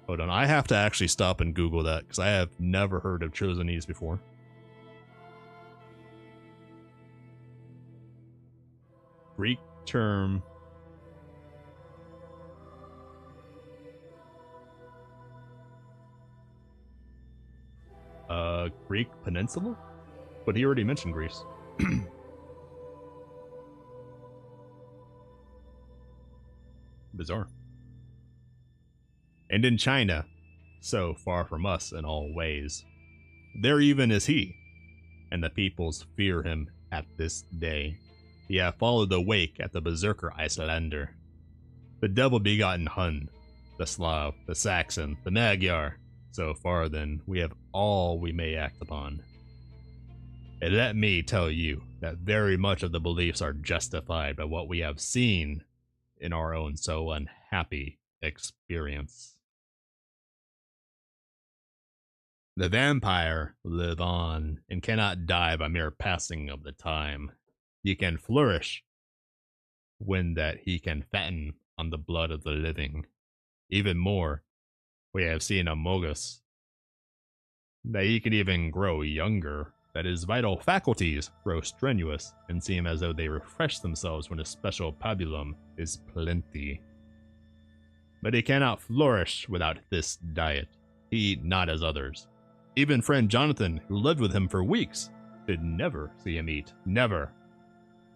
Hold on, I have to actually stop and Google that, because I have never heard of Chersonese before. Greek term. Greek peninsula? But he already mentioned Greece. Bizarre. And in China, so far from us in all ways, there even is he, and the peoples fear him at this day. He hath followed the wake at the berserker Icelander, the devil-begotten Hun, the Slav, the Saxon, the Magyar. So far then, we have all we may act upon. And let me tell you that very much of the beliefs are justified by what we have seen in our own so unhappy experience. The vampire live on and cannot die by mere passing of the time. He can flourish when that he can fatten on the blood of the living. Even more, we have seen among us that he can even grow younger, that his vital faculties grow strenuous and seem as though they refresh themselves when a special pabulum is plenty. But he cannot flourish without this diet. He eat not as others. Even friend Jonathan, who lived with him for weeks, did never see him eat. Never.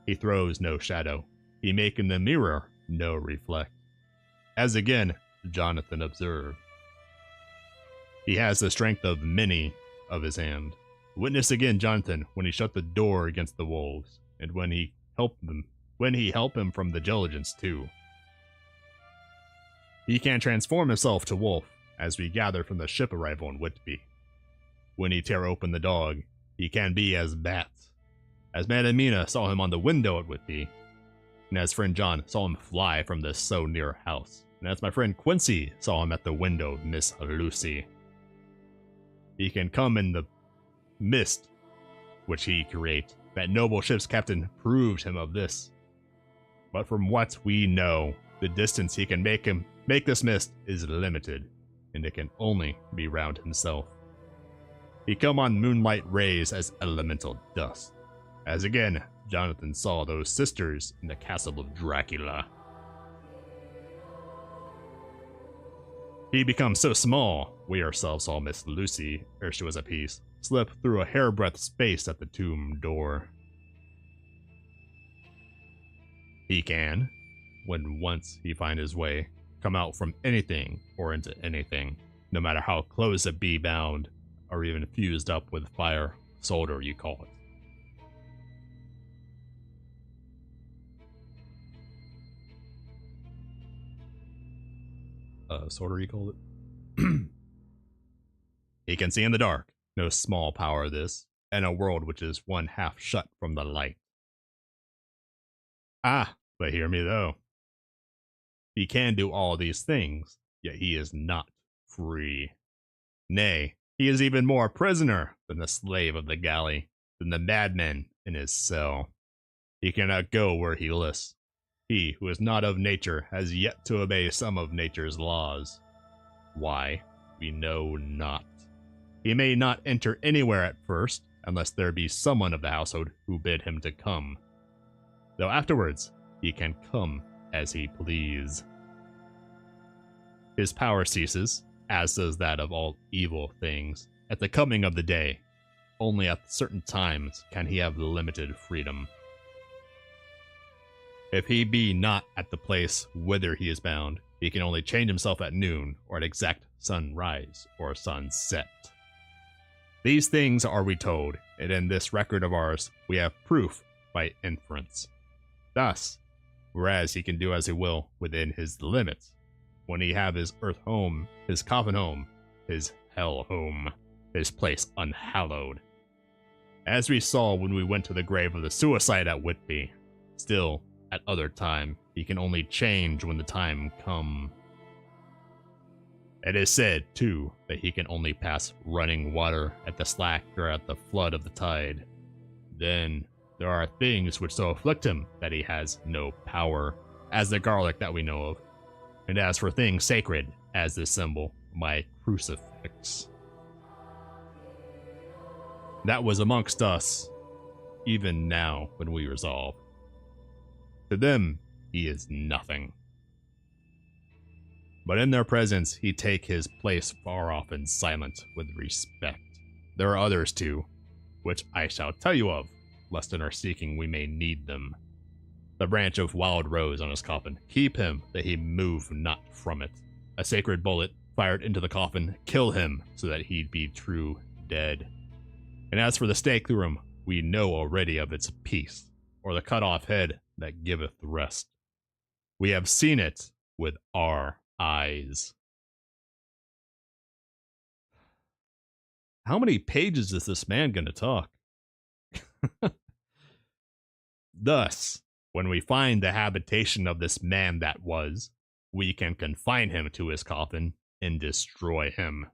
He throws no shadow. He make in the mirror no reflect. As again, Jonathan observed. He has the strength of many of his hand. Witness again Jonathan when he shut the door against the wolves, and when he helped him from the diligence too. He can transform himself to wolf, as we gather from the ship arrival in Whitby. When he tear open the dog, he can be as bat, as Madam Mina saw him on the window at Whitby, and as friend John saw him fly from the so near house, and as my friend Quincy saw him at the window of Miss Lucy. He can come in the mist which he create. That noble ship's captain proved him of this. But from what we know, the distance he can make this mist is limited, and it can only be round himself. He come on moonlight rays as elemental dust, as again Jonathan saw those sisters in the castle of Dracula. He becomes so small, we ourselves saw Miss Lucy, ere she was at peace, slip through a hairbreadth space at the tomb door. He can, when once he find his way, come out from anything or into anything, no matter how close it be bound, or even fused up with fire, solder you call it. Solder you call it? He can see in the dark, no small power this, and a world which is one half shut from the light. Ah, but hear me though. He can do all these things, yet he is not free. Nay, he is even more a prisoner than the slave of the galley, than the madman in his cell. He cannot go where he lists. He who is not of nature has yet to obey some of nature's laws. Why, we know not. He may not enter anywhere at first, unless there be someone of the household who bid him to come. Though afterwards, he can come as he please. His power ceases, as does that of all evil things, at the coming of the day. Only at certain times can he have limited freedom. If he be not at the place whither he is bound, he can only change himself at noon, or at exact sunrise or sunset. These things are we told, and in this record of ours we have proof by inference. Thus, whereas he can do as he will within his limits, when he have his earth home, his coffin home, his hell home, his place unhallowed. As we saw when we went to the grave of the suicide at Whitby, still, at other time, he can only change when the time come. It is said, too, that he can only pass running water at the slack or at the flood of the tide. Then, there are things which so afflict him that he has no power, as the garlic that we know of. And as for things sacred, as this symbol, my crucifix. That was amongst us, even now when we resolve. To them, he is nothing. But in their presence, he take his place far off and silent with respect. There are others too, which I shall tell you of, lest in our seeking we may need them. The branch of wild rose on his coffin, keep him that he move not from it. A sacred bullet fired into the coffin, kill him so that he be true dead. And as for the stake through him, we know already of its peace, or the cut off head that giveth rest. We have seen it with our eyes. How many pages is this man gonna talk? Thus, when we find the habitation of this man that was, we can confine him to his coffin and destroy him.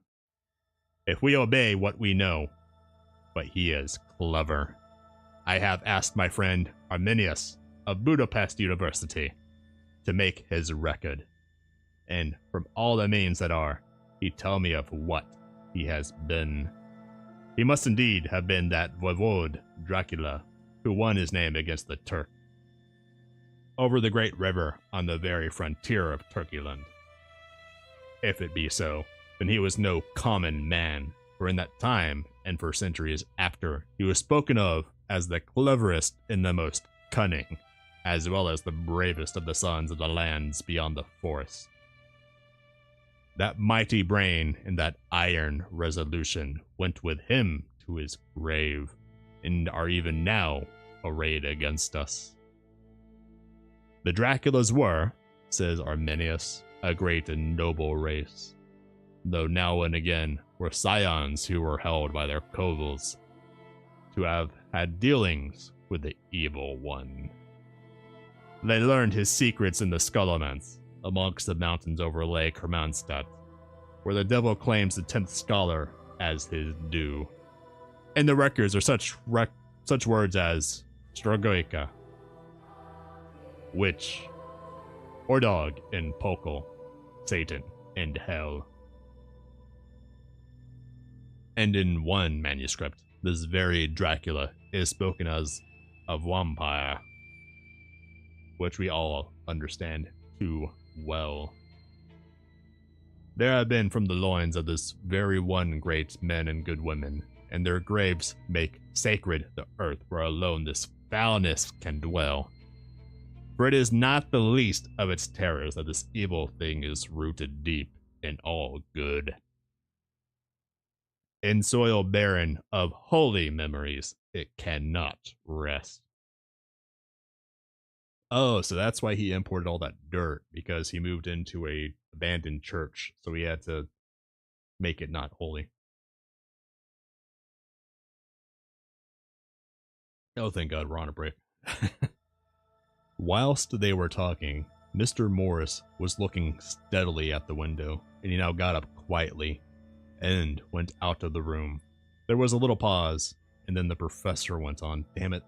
If we obey what we know, but he is clever. I have asked my friend Arminius of Budapest University to make his record, and from all the means that are, he tell me of what he has been. He must indeed have been that voivode Dracula who won his name against the Turk over the great river on the very frontier of Turkeyland. If it be so, then he was no common man, for in that time, and for centuries after, he was spoken of as the cleverest and the most cunning, as well as the bravest of the sons of the lands beyond the forest. That mighty brain and that iron resolution went with him to his grave, and are even now arrayed against us. The Draculas were, says Arminius, a great and noble race, though now and again were scions who were held by their covils to have had dealings with the evil one. They learned his secrets in the Skullomance, amongst the mountains over Lake Hermannstadt, where the devil claims the 10th scholar as his due. And the records are such words as Strogoika, witch, or dog in Pokol, Satan, and hell. And in one manuscript, this very Dracula is spoken as a vampire, which we all understand too well. There have been from the loins of this very one great men and good women, and their graves make sacred the earth where alone this foulness can dwell. For it is not the least of its terrors that this evil thing is rooted deep in all good. In soil barren of holy memories, it cannot rest. Oh, so that's why he imported all that dirt, because he moved into a abandoned church, so he had to make it not holy. Oh, thank God, we're on a break. Whilst they were talking, Mr. Morris was looking steadily at the window, and he now got up quietly and went out of the room. There was a little pause, and then the professor went on. Damn it.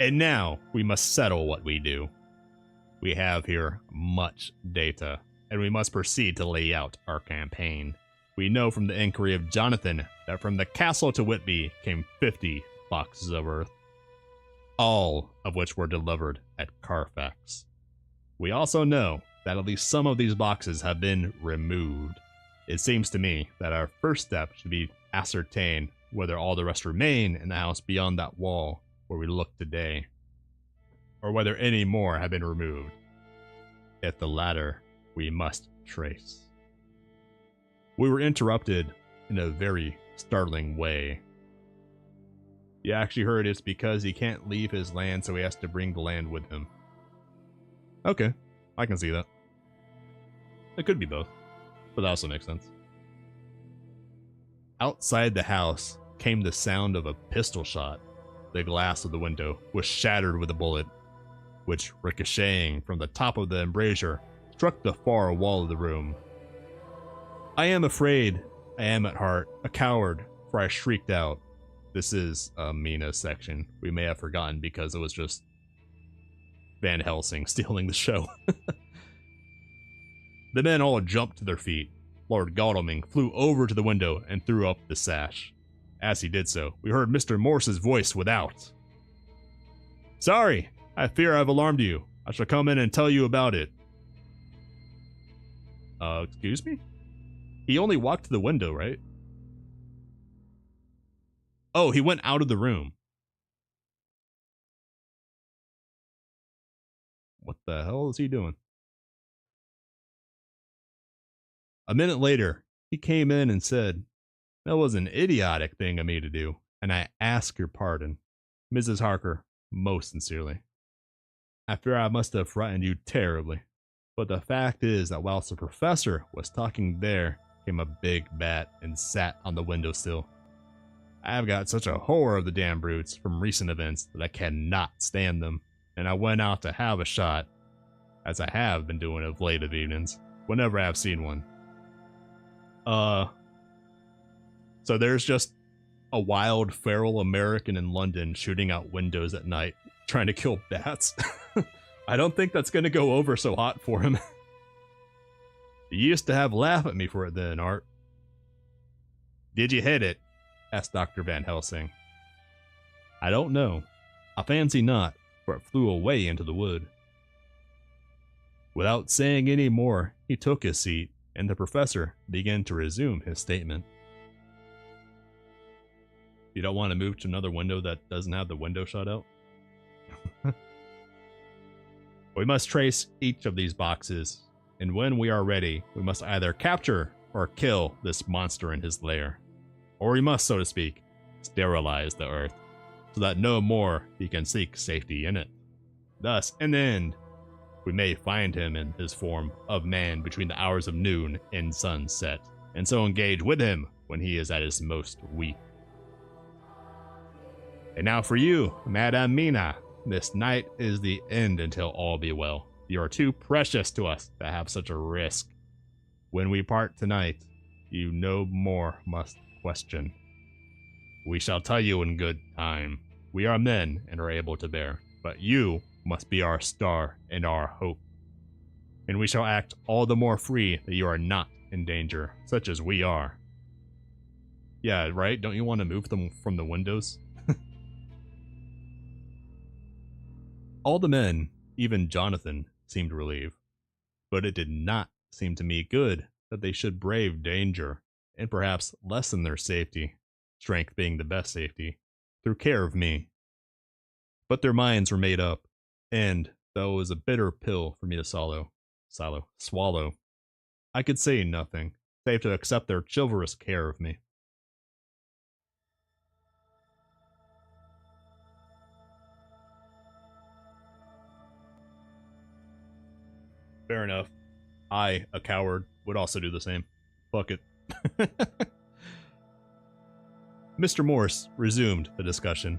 And now we must settle what we do. We have here much data, and we must proceed to lay out our campaign. We know from the inquiry of Jonathan that from the castle to Whitby came 50 boxes of earth, all of which were delivered at Carfax. We also know that at least some of these boxes have been removed. It seems to me that our first step should be ascertain whether all the rest remain in the house beyond that wall where we look today, or whether any more have been removed. If the latter, we must trace. We were interrupted in a very startling way. You actually heard it's because he can't leave his land, so he has to bring the land with him. Okay, I can see that. It could be both, but that also makes sense. Outside the house came the sound of a pistol shot. The glass of the window was shattered with a bullet, which, ricocheting from the top of the embrasure, struck the far wall of the room. I am afraid, I am at heart a coward, for I shrieked out. This is a Mina section we may have forgotten because it was just Van Helsing stealing the show. The men all jumped to their feet. Lord Godalming flew over to the window and threw up the sash. As he did so, we heard Mr. Morse's voice without. Sorry, I fear I've alarmed you. I shall come in and tell you about it. Excuse me? He only walked to the window, right? Oh, he went out of the room. What the hell is he doing? A minute later, he came in and said, "That was an idiotic thing of me to do, and I ask your pardon, Mrs. Harker, most sincerely. I fear I must have frightened you terribly, but the fact is that whilst the professor was talking there came a big bat and sat on the windowsill. I've got such a horror of the damn brutes from recent events that I cannot stand them, and I went out to have a shot, as I have been doing of late of evenings, whenever I've seen one. So there's just a wild feral American in London shooting out windows at night, trying to kill bats. I don't think that's gonna go over so hot for him. You used to have laugh at me for it then, Art. Did you hit it? Asked Dr. Van Helsing. I don't know. I fancy not, for it flew away into the wood. Without saying any more, he took his seat, and the professor began to resume his statement. You don't want to move to another window that doesn't have the window shut out? We must trace each of these boxes, and when we are ready, we must either capture or kill this monster in his lair. Or we must, so to speak, sterilize the earth, so that no more he can seek safety in it. Thus, in the end, we may find him in his form of man between the hours of noon and sunset, and so engage with him when he is at his most weak. And now for you, Madame Mina, this night is the end until all be well. You are too precious to us to have such a risk. When we part tonight, you no more must question. We shall tell you in good time. We are men and are able to bear, but you must be our star and our hope. And we shall act all the more free that you are not in danger, such as we are. Yeah, right? Don't you want to move them from the windows? All the men, even Jonathan, seemed relieved, but it did not seem to me good that they should brave danger, and perhaps lessen their safety, strength being the best safety, through care of me. But their minds were made up, and, though it was a bitter pill for me to swallow, I could say nothing, save to accept their chivalrous care of me. Fair enough. I, a coward, would also do the same. Fuck it. Mr. Morse resumed the discussion.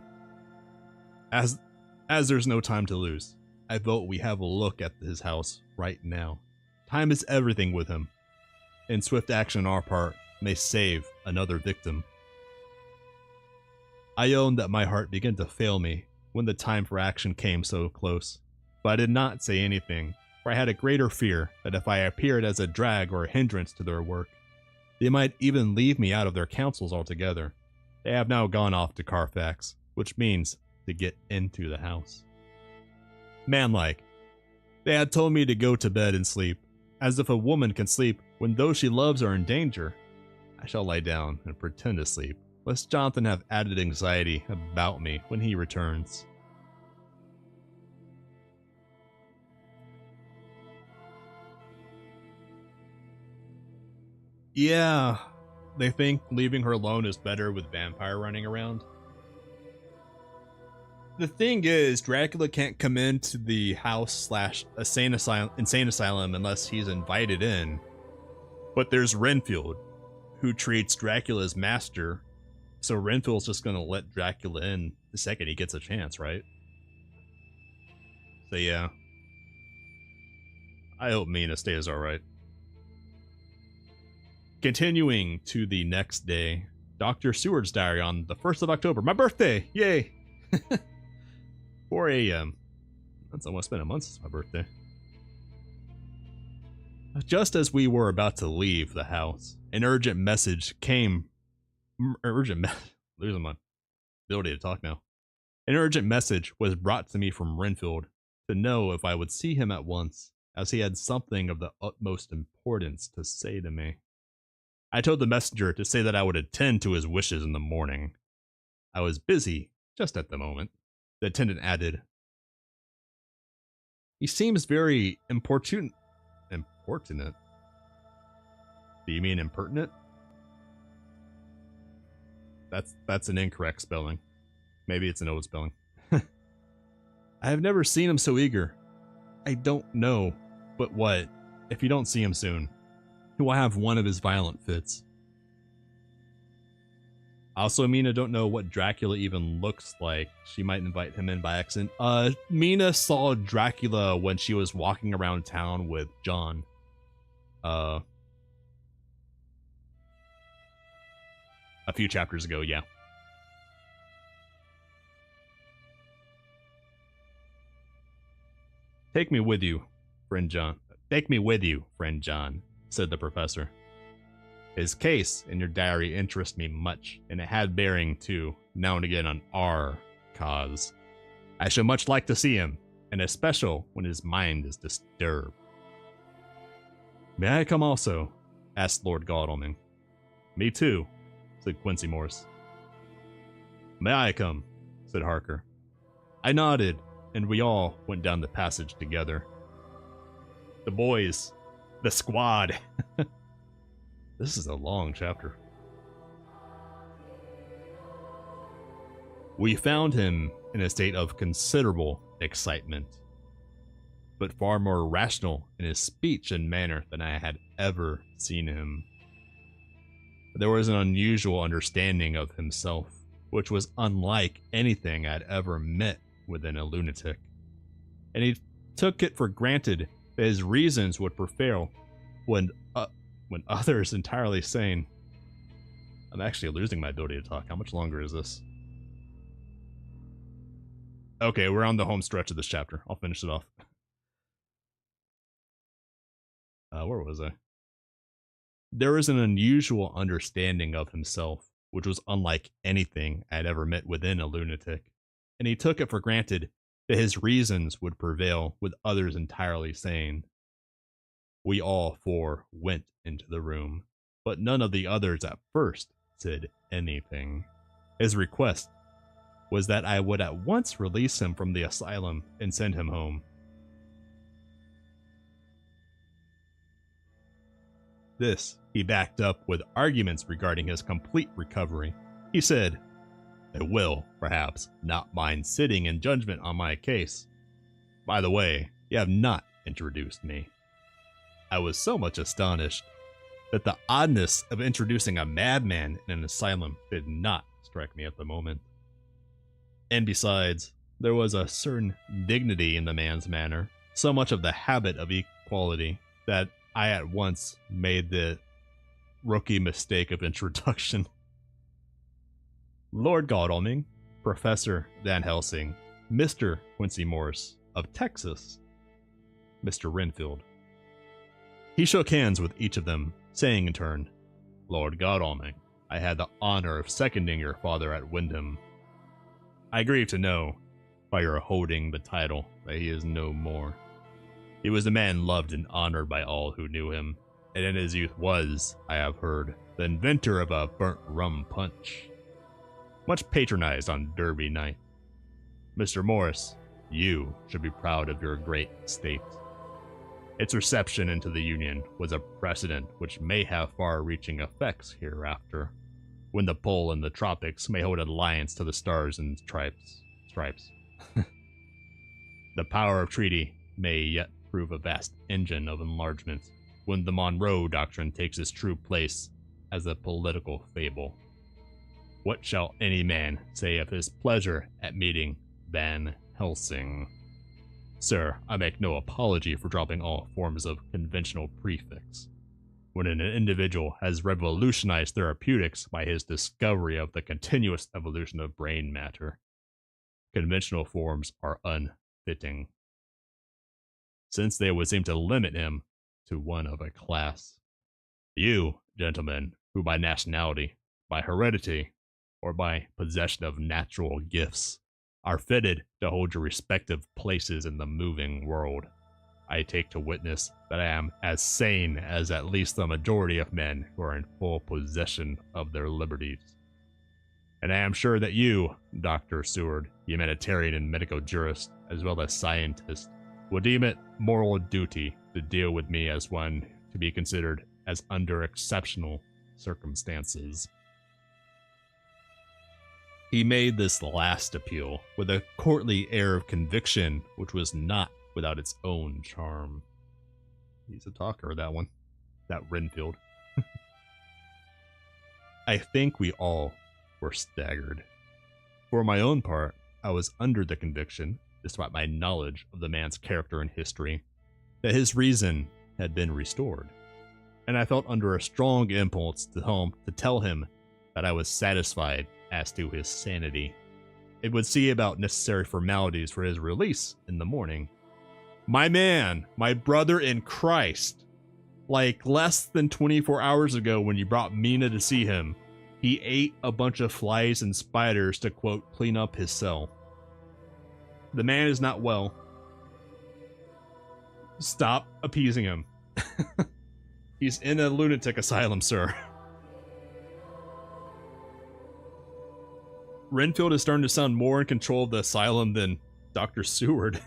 As there's no time to lose, I vote we have a look at his house right now. Time is everything with him, and swift action on our part may save another victim. I own that my heart began to fail me when the time for action came so close, but I did not say anything, for I had a greater fear that if I appeared as a drag or a hindrance to their work, they might even leave me out of their councils altogether. They have now gone off to Carfax, which means to get into the house. Manlike, they had told me to go to bed and sleep, as if a woman can sleep when those she loves are in danger. I shall lie down and pretend to sleep, lest Jonathan have added anxiety about me when he returns. Yeah, they think leaving her alone is better with vampire running around. The thing is, Dracula can't come into the house / insane asylum unless he's invited in. But there's Renfield, who treats Dracula as master, so Renfield's just gonna let Dracula in the second he gets a chance, right? So yeah, I hope Mina stays alright. Continuing to the next day, Dr. Seward's diary on the 1st of October, my birthday! Yay! 4 a.m. That's almost been a month since my birthday. Just as we were about to leave the house, an urgent message came. Losing my ability to talk now. An urgent message was brought to me from Renfield to know if I would see him at once, as he had something of the utmost importance to say to me. I told the messenger to say that I would attend to his wishes in the morning. I was busy just at the moment. The attendant added, "He seems very importunate." Importunate? Do you mean impertinent? That's an incorrect spelling. Maybe it's an old spelling. I have never seen him so eager. I don't know, but what, if you don't see him soon, he will have one of his violent fits. Also, Mina don't know what Dracula even looks like. She might invite him in by accident. Mina saw Dracula when she was walking around town with John. A few chapters ago, yeah. Take me with you, friend John. Take me with you, friend John, said the professor. His case in your diary interests me much, and it had bearing, too, now and again on our cause. I should much like to see him, and especially when his mind is disturbed. May I come also? Asked Lord Godalming. Me too, said Quincy Morse. May I come? Said Harker. I nodded, and we all went down the passage together. The boys, the squad. This is a long chapter. We found him in a state of considerable excitement, but far more rational in his speech and manner than I had ever seen him. There was an unusual understanding of himself, which was unlike anything I'd ever met within a lunatic, and he took it for granted that his reasons would prevail when others entirely sane. I'm actually losing my ability to talk. How much longer is this? Okay, we're on the home stretch of this chapter. I'll finish it off. Where was I? There was an unusual understanding of himself, which was unlike anything I'd ever met within a lunatic, and he took it for granted that his reasons would prevail with others entirely sane. We all four went into the room, but none of the others at first said anything. His request was that I would at once release him from the asylum and send him home. This he backed up with arguments regarding his complete recovery. He said, I will, perhaps, not mind sitting in judgment on my case. By the way, you have not introduced me. I was so much astonished that the oddness of introducing a madman in an asylum did not strike me at the moment. And besides, there was a certain dignity in the man's manner, so much of the habit of equality, that I at once made the rookie mistake of introduction. Lord Godalming, Professor Van Helsing, Mr. Quincy Morse of Texas, Mr. Renfield. He shook hands with each of them, saying in turn, Lord Godalming, I had the honor of seconding your father at Wyndham. I grieve to know, by your holding the title, that he is no more. He was a man loved and honored by all who knew him, and in his youth was, I have heard, the inventor of a burnt rum punch. Much patronized on Derby night. Mr. Morris, you should be proud of your great state. Its reception into the Union was a precedent which may have far-reaching effects hereafter, when the pole and the tropics may hold alliance to the stars and stripes. The power of treaty may yet prove a vast engine of enlargement, when the Monroe Doctrine takes its true place as a political fable. What shall any man say of his pleasure at meeting Van Helsing? Sir, I make no apology for dropping all forms of conventional prefix. When an individual has revolutionized therapeutics by his discovery of the continuous evolution of brain matter, conventional forms are unfitting, since they would seem to limit him to one of a class. You, gentlemen, who by nationality, by heredity, or by possession of natural gifts, are fitted to hold your respective places in the moving world, I take to witness that I am as sane as at least the majority of men who are in full possession of their liberties. And I am sure that you, Dr. Seward, humanitarian and medical jurist, as well as scientist, will deem it moral duty to deal with me as one to be considered as under exceptional circumstances. He made this last appeal with a courtly air of conviction which was not without its own charm. He's a talker, that one. That Renfield. I think we all were staggered. For my own part, I was under the conviction, despite my knowledge of the man's character and history, that his reason had been restored, and I felt under a strong impulse to tell him that I was satisfied as to his sanity. It would see about necessary formalities for his release in the morning. My man, my brother in Christ, like less than 24 hours ago when you brought Mina to see him, he ate a bunch of flies and spiders to, quote, clean up his cell. The man is not well. Stop appeasing him. He's in a lunatic asylum, sir. Renfield is starting to sound more in control of the asylum than Dr. Seward.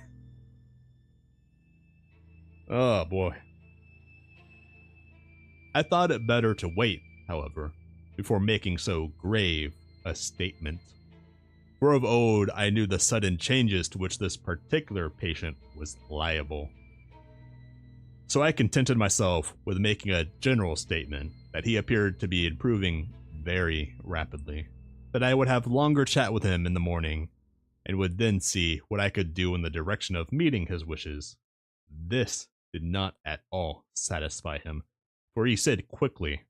Oh, boy. I thought it better to wait, however, before making so grave a statement. For of old, I knew the sudden changes to which this particular patient was liable. So I contented myself with making a general statement that he appeared to be improving very rapidly, that I would have longer chat with him in the morning, and would then see what I could do in the direction of meeting his wishes. This did not at all satisfy him, for he said quickly,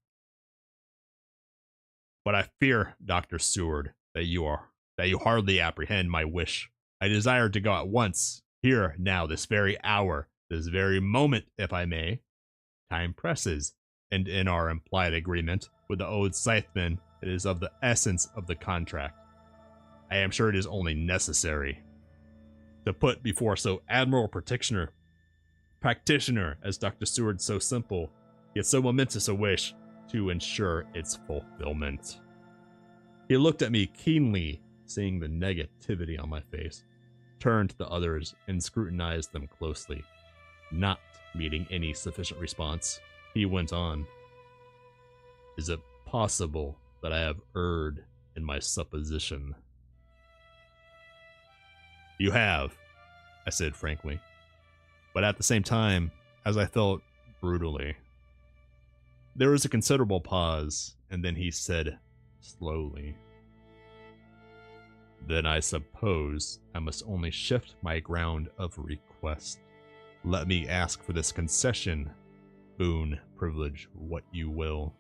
"But I fear, Dr. Seward, that you hardly apprehend my wish. I desire to go at once, here, now, this very hour, this very moment, if I may. Time presses, and in our implied agreement with the old scytheman, it is of the essence of the contract. I am sure it is only necessary to put before so admirable practitioner as Dr. Seward so simple, yet so momentous a wish to ensure its fulfillment." He looked at me keenly, seeing the negativity on my face, turned to the others and scrutinized them closely. Not meeting any sufficient response, he went on. "Is it possible that I have erred in my supposition?" "You have," I said frankly, but at the same time, as I felt brutally. There was a considerable pause, and then he said slowly, "Then I suppose I must only shift my ground of request. Let me ask for this concession, boon, privilege, what you will.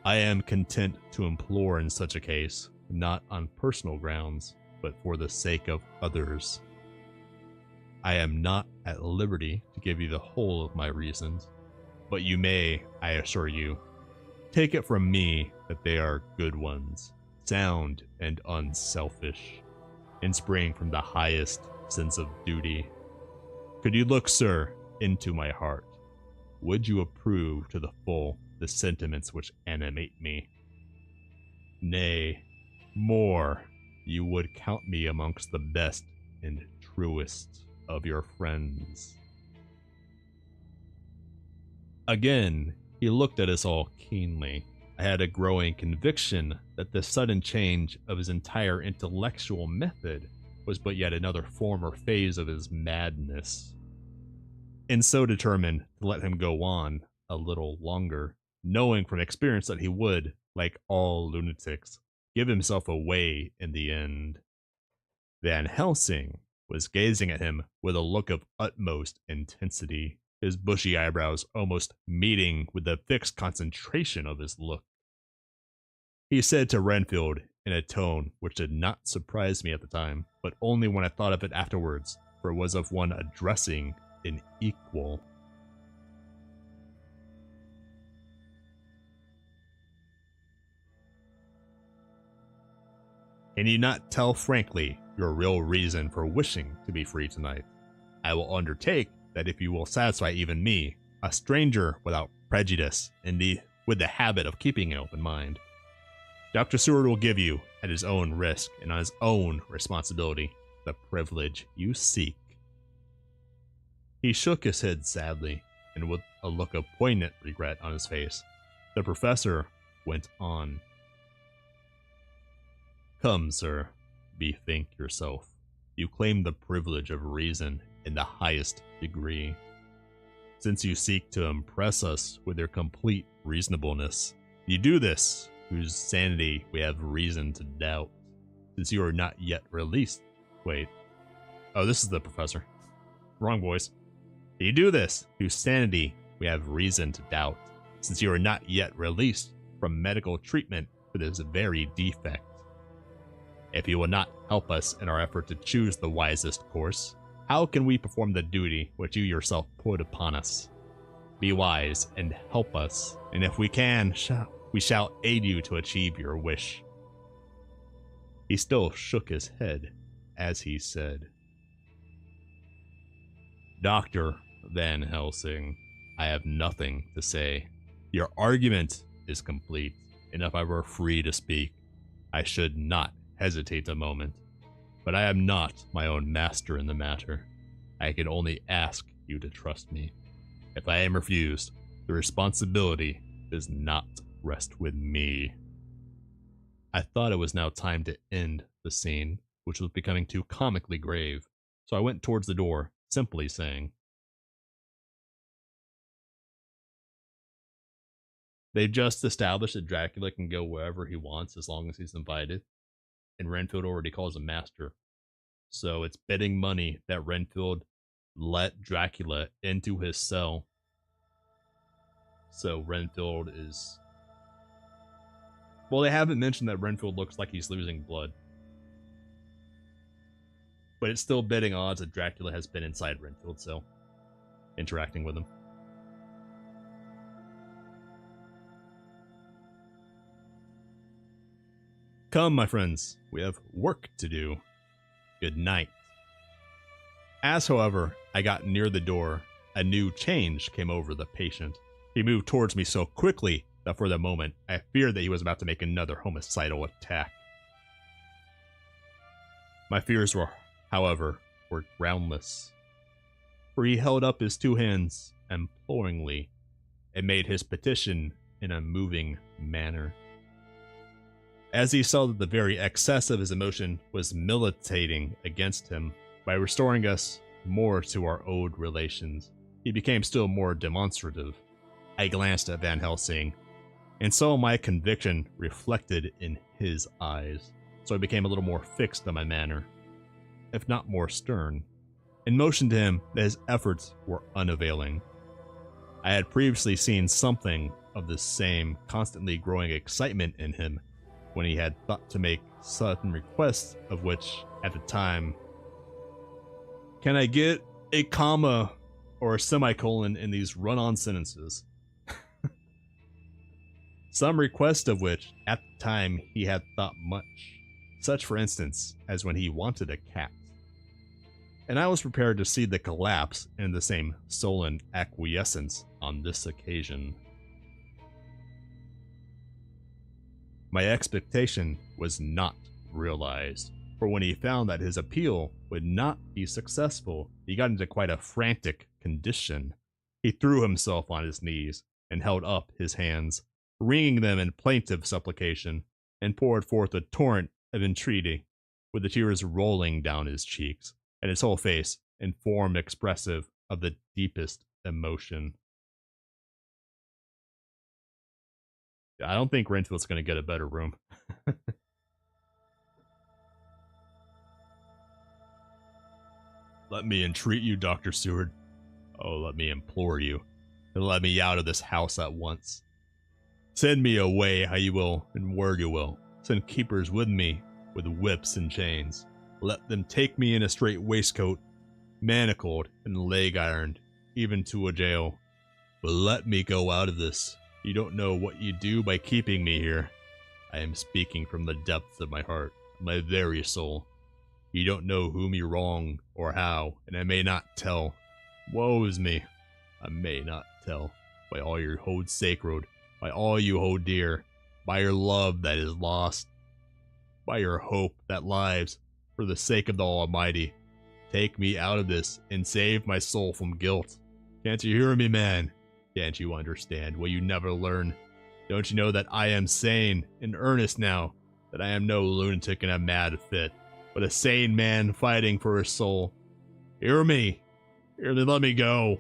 I am content to implore in such a case, not on personal grounds, but for the sake of others. I am not at liberty to give you the whole of my reasons, but you may, I assure you, take it from me that they are good ones, sound and unselfish, and spring from the highest sense of duty. Could you look, sir, into my heart? Would you approve to the full the sentiments which animate me? Nay, more, you would count me amongst the best and truest of your friends." Again, he looked at us all keenly. I had a growing conviction that the sudden change of his entire intellectual method was but yet another form or phase of his madness, and so determined to let him go on a little longer, knowing from experience that he would, like all lunatics, give himself away in the end. Van Helsing was gazing at him with a look of utmost intensity, his bushy eyebrows almost meeting with the fixed concentration of his look. He said to Renfield in a tone which did not surprise me at the time, but only when I thought of it afterwards, for it was of one addressing an equal, "Can you not tell frankly your real reason for wishing to be free tonight? I will undertake that if you will satisfy even me, a stranger without prejudice, with the habit of keeping an open mind, Dr. Seward will give you, at his own risk and on his own responsibility, the privilege you seek." He shook his head sadly, and with a look of poignant regret on his face, the professor went on. "Come, sir, bethink yourself. You claim the privilege of reason in the highest degree. Since you seek to impress us with your complete reasonableness, you do this whose sanity we have reason to doubt, since you are not yet released. Wait. Oh, this is the professor. Wrong voice. You do this, whose sanity we have reason to doubt, since you are not yet released from medical treatment for this very defect. If you will not help us in our effort to choose the wisest course, how can we perform the duty which you yourself put upon us? Be wise and help us, and if we can, we shall aid you to achieve your wish. He still shook his head as he said, Dr. Van Helsing, I have nothing to say. Your argument is complete, and if I were free to speak, I should not hesitate a moment. But I am not my own master in the matter. I can only ask you to trust me. If I am refused, the responsibility does not rest with me. I thought it was now time to end the scene, which was becoming too comically grave, so I went towards the door, simply saying, They've just established that Dracula can go wherever he wants as long as he's invited, and Renfield already calls him master. So it's betting money that Renfield let Dracula into his cell. So Renfield is... Well, they haven't mentioned that Renfield looks like he's losing blood. But it's still betting odds that Dracula has been inside Renfield's cell, interacting with him. Come, my friends, we have work to do. Good night. As, however, I got near the door, a new change came over the patient. He moved towards me so quickly that for the moment, I feared that he was about to make another homicidal attack. My fears however, were groundless, for he held up his two hands imploringly and made his petition in a moving manner. As he saw that the very excess of his emotion was militating against him by restoring us more to our old relations, he became still more demonstrative. I glanced at Van Helsing and saw my conviction reflected in his eyes, so I became a little more fixed on my manner, if not more stern, and motioned to him that his efforts were unavailing. I had previously seen something of the same constantly growing excitement in him when he had thought to make certain requests, of which, at the time, can I get a comma or a semicolon in these run-on sentences? Some request of which, at the time, he had thought much, such for instance, as when he wanted a cat. And I was prepared to see the collapse in the same sullen acquiescence on this occasion. My expectation was not realized, for when he found that his appeal would not be successful, he got into quite a frantic condition. He threw himself on his knees and held up his hands, wringing them in plaintive supplication, and poured forth a torrent of entreaty, with the tears rolling down his cheeks, and his whole face in form expressive of the deepest emotion. I don't think Renfield's going to get a better room. Let me entreat you, Dr. Seward. Oh, let me implore you, and let me out of this house at once. Send me away how you will, and where you will. Send keepers with me, with whips and chains. Let them take me in a strait waistcoat, manacled and leg-ironed, even to a jail. But let me go out of this. You don't know what you do by keeping me here. I am speaking from the depths of my heart, my very soul. You don't know whom you wrong, or how, and I may not tell. Woe is me. I may not tell. By all you hold sacred, by all you hold dear, by your love that is lost, by your hope that lives, for the sake of the Almighty, take me out of this and save my soul from guilt. Can't you hear me, man? Can't you understand? Will you never learn? Don't you know that I am sane, in earnest now, that I am no lunatic in a mad fit, but a sane man fighting for his soul? Hear me. Hear me, let me go.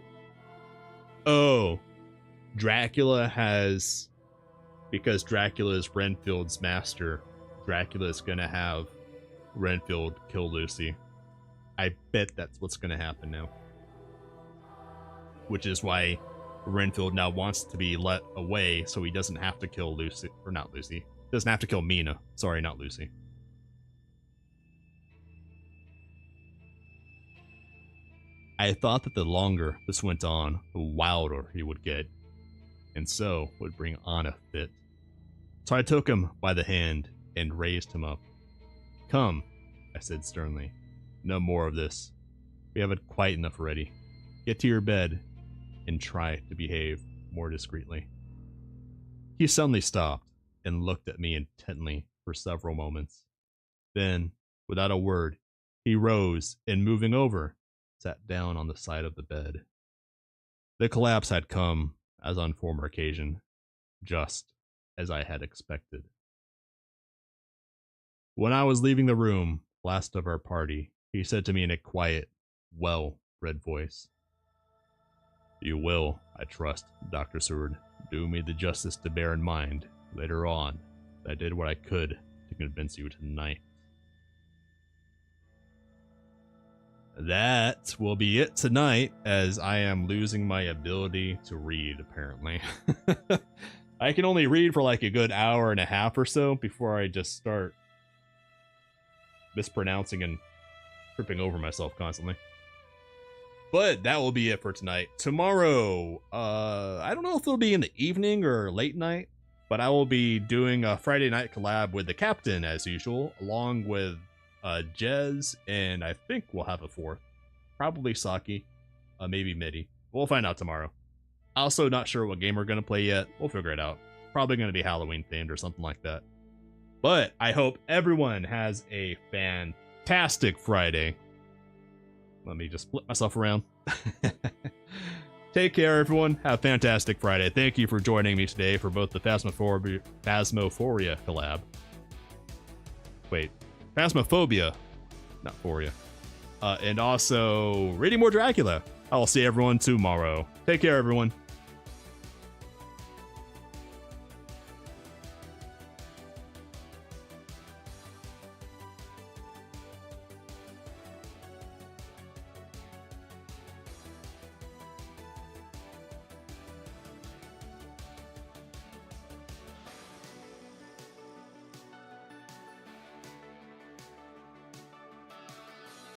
Oh, Dracula has because Dracula is Renfield's master, Dracula is gonna have Renfield kill Lucy. I bet that's what's gonna happen now. Which is why Renfield now wants to be let away so he doesn't have to kill Lucy. Or not Lucy. Doesn't have to kill Mina. Sorry, not Lucy. I thought that the longer this went on, the wilder he would get, and so would bring on a fit. So I took him by the hand and raised him up. Come, I said sternly. No more of this. We have it quite enough already. Get to your bed and try to behave more discreetly. He suddenly stopped and looked at me intently for several moments. Then, without a word, he rose and moving over, sat down on the side of the bed. The collapse had come, as on former occasion, just as I had expected. When I was leaving the room, last of our party, he said to me in a quiet, well-bred voice, "You will, I trust, Dr. Seward, do me the justice to bear in mind, later on, that I did what I could to convince you tonight." That will be it tonight, as I am losing my ability to read, apparently. I can only read for like a good hour and a half or so before I just start mispronouncing and tripping over myself constantly. But that will be it for tonight. Tomorrow, I don't know if it'll be in the evening or late night, but I will be doing a Friday night collab with the captain as usual, along with Jez, and I think we'll have a fourth. Probably Saki, maybe Midi. We'll find out tomorrow. Also not sure what game we're going to play yet. We'll figure it out. Probably going to be Halloween themed or something like that. But I hope everyone has a fantastic Friday. Let me just flip myself around. Take care, everyone. Have a fantastic Friday. Thank you for joining me today for both the Phasmophobia collab. Wait, Phasmophobia, not Phoria. And also Reading More Dracula. I will see everyone tomorrow. Take care, everyone.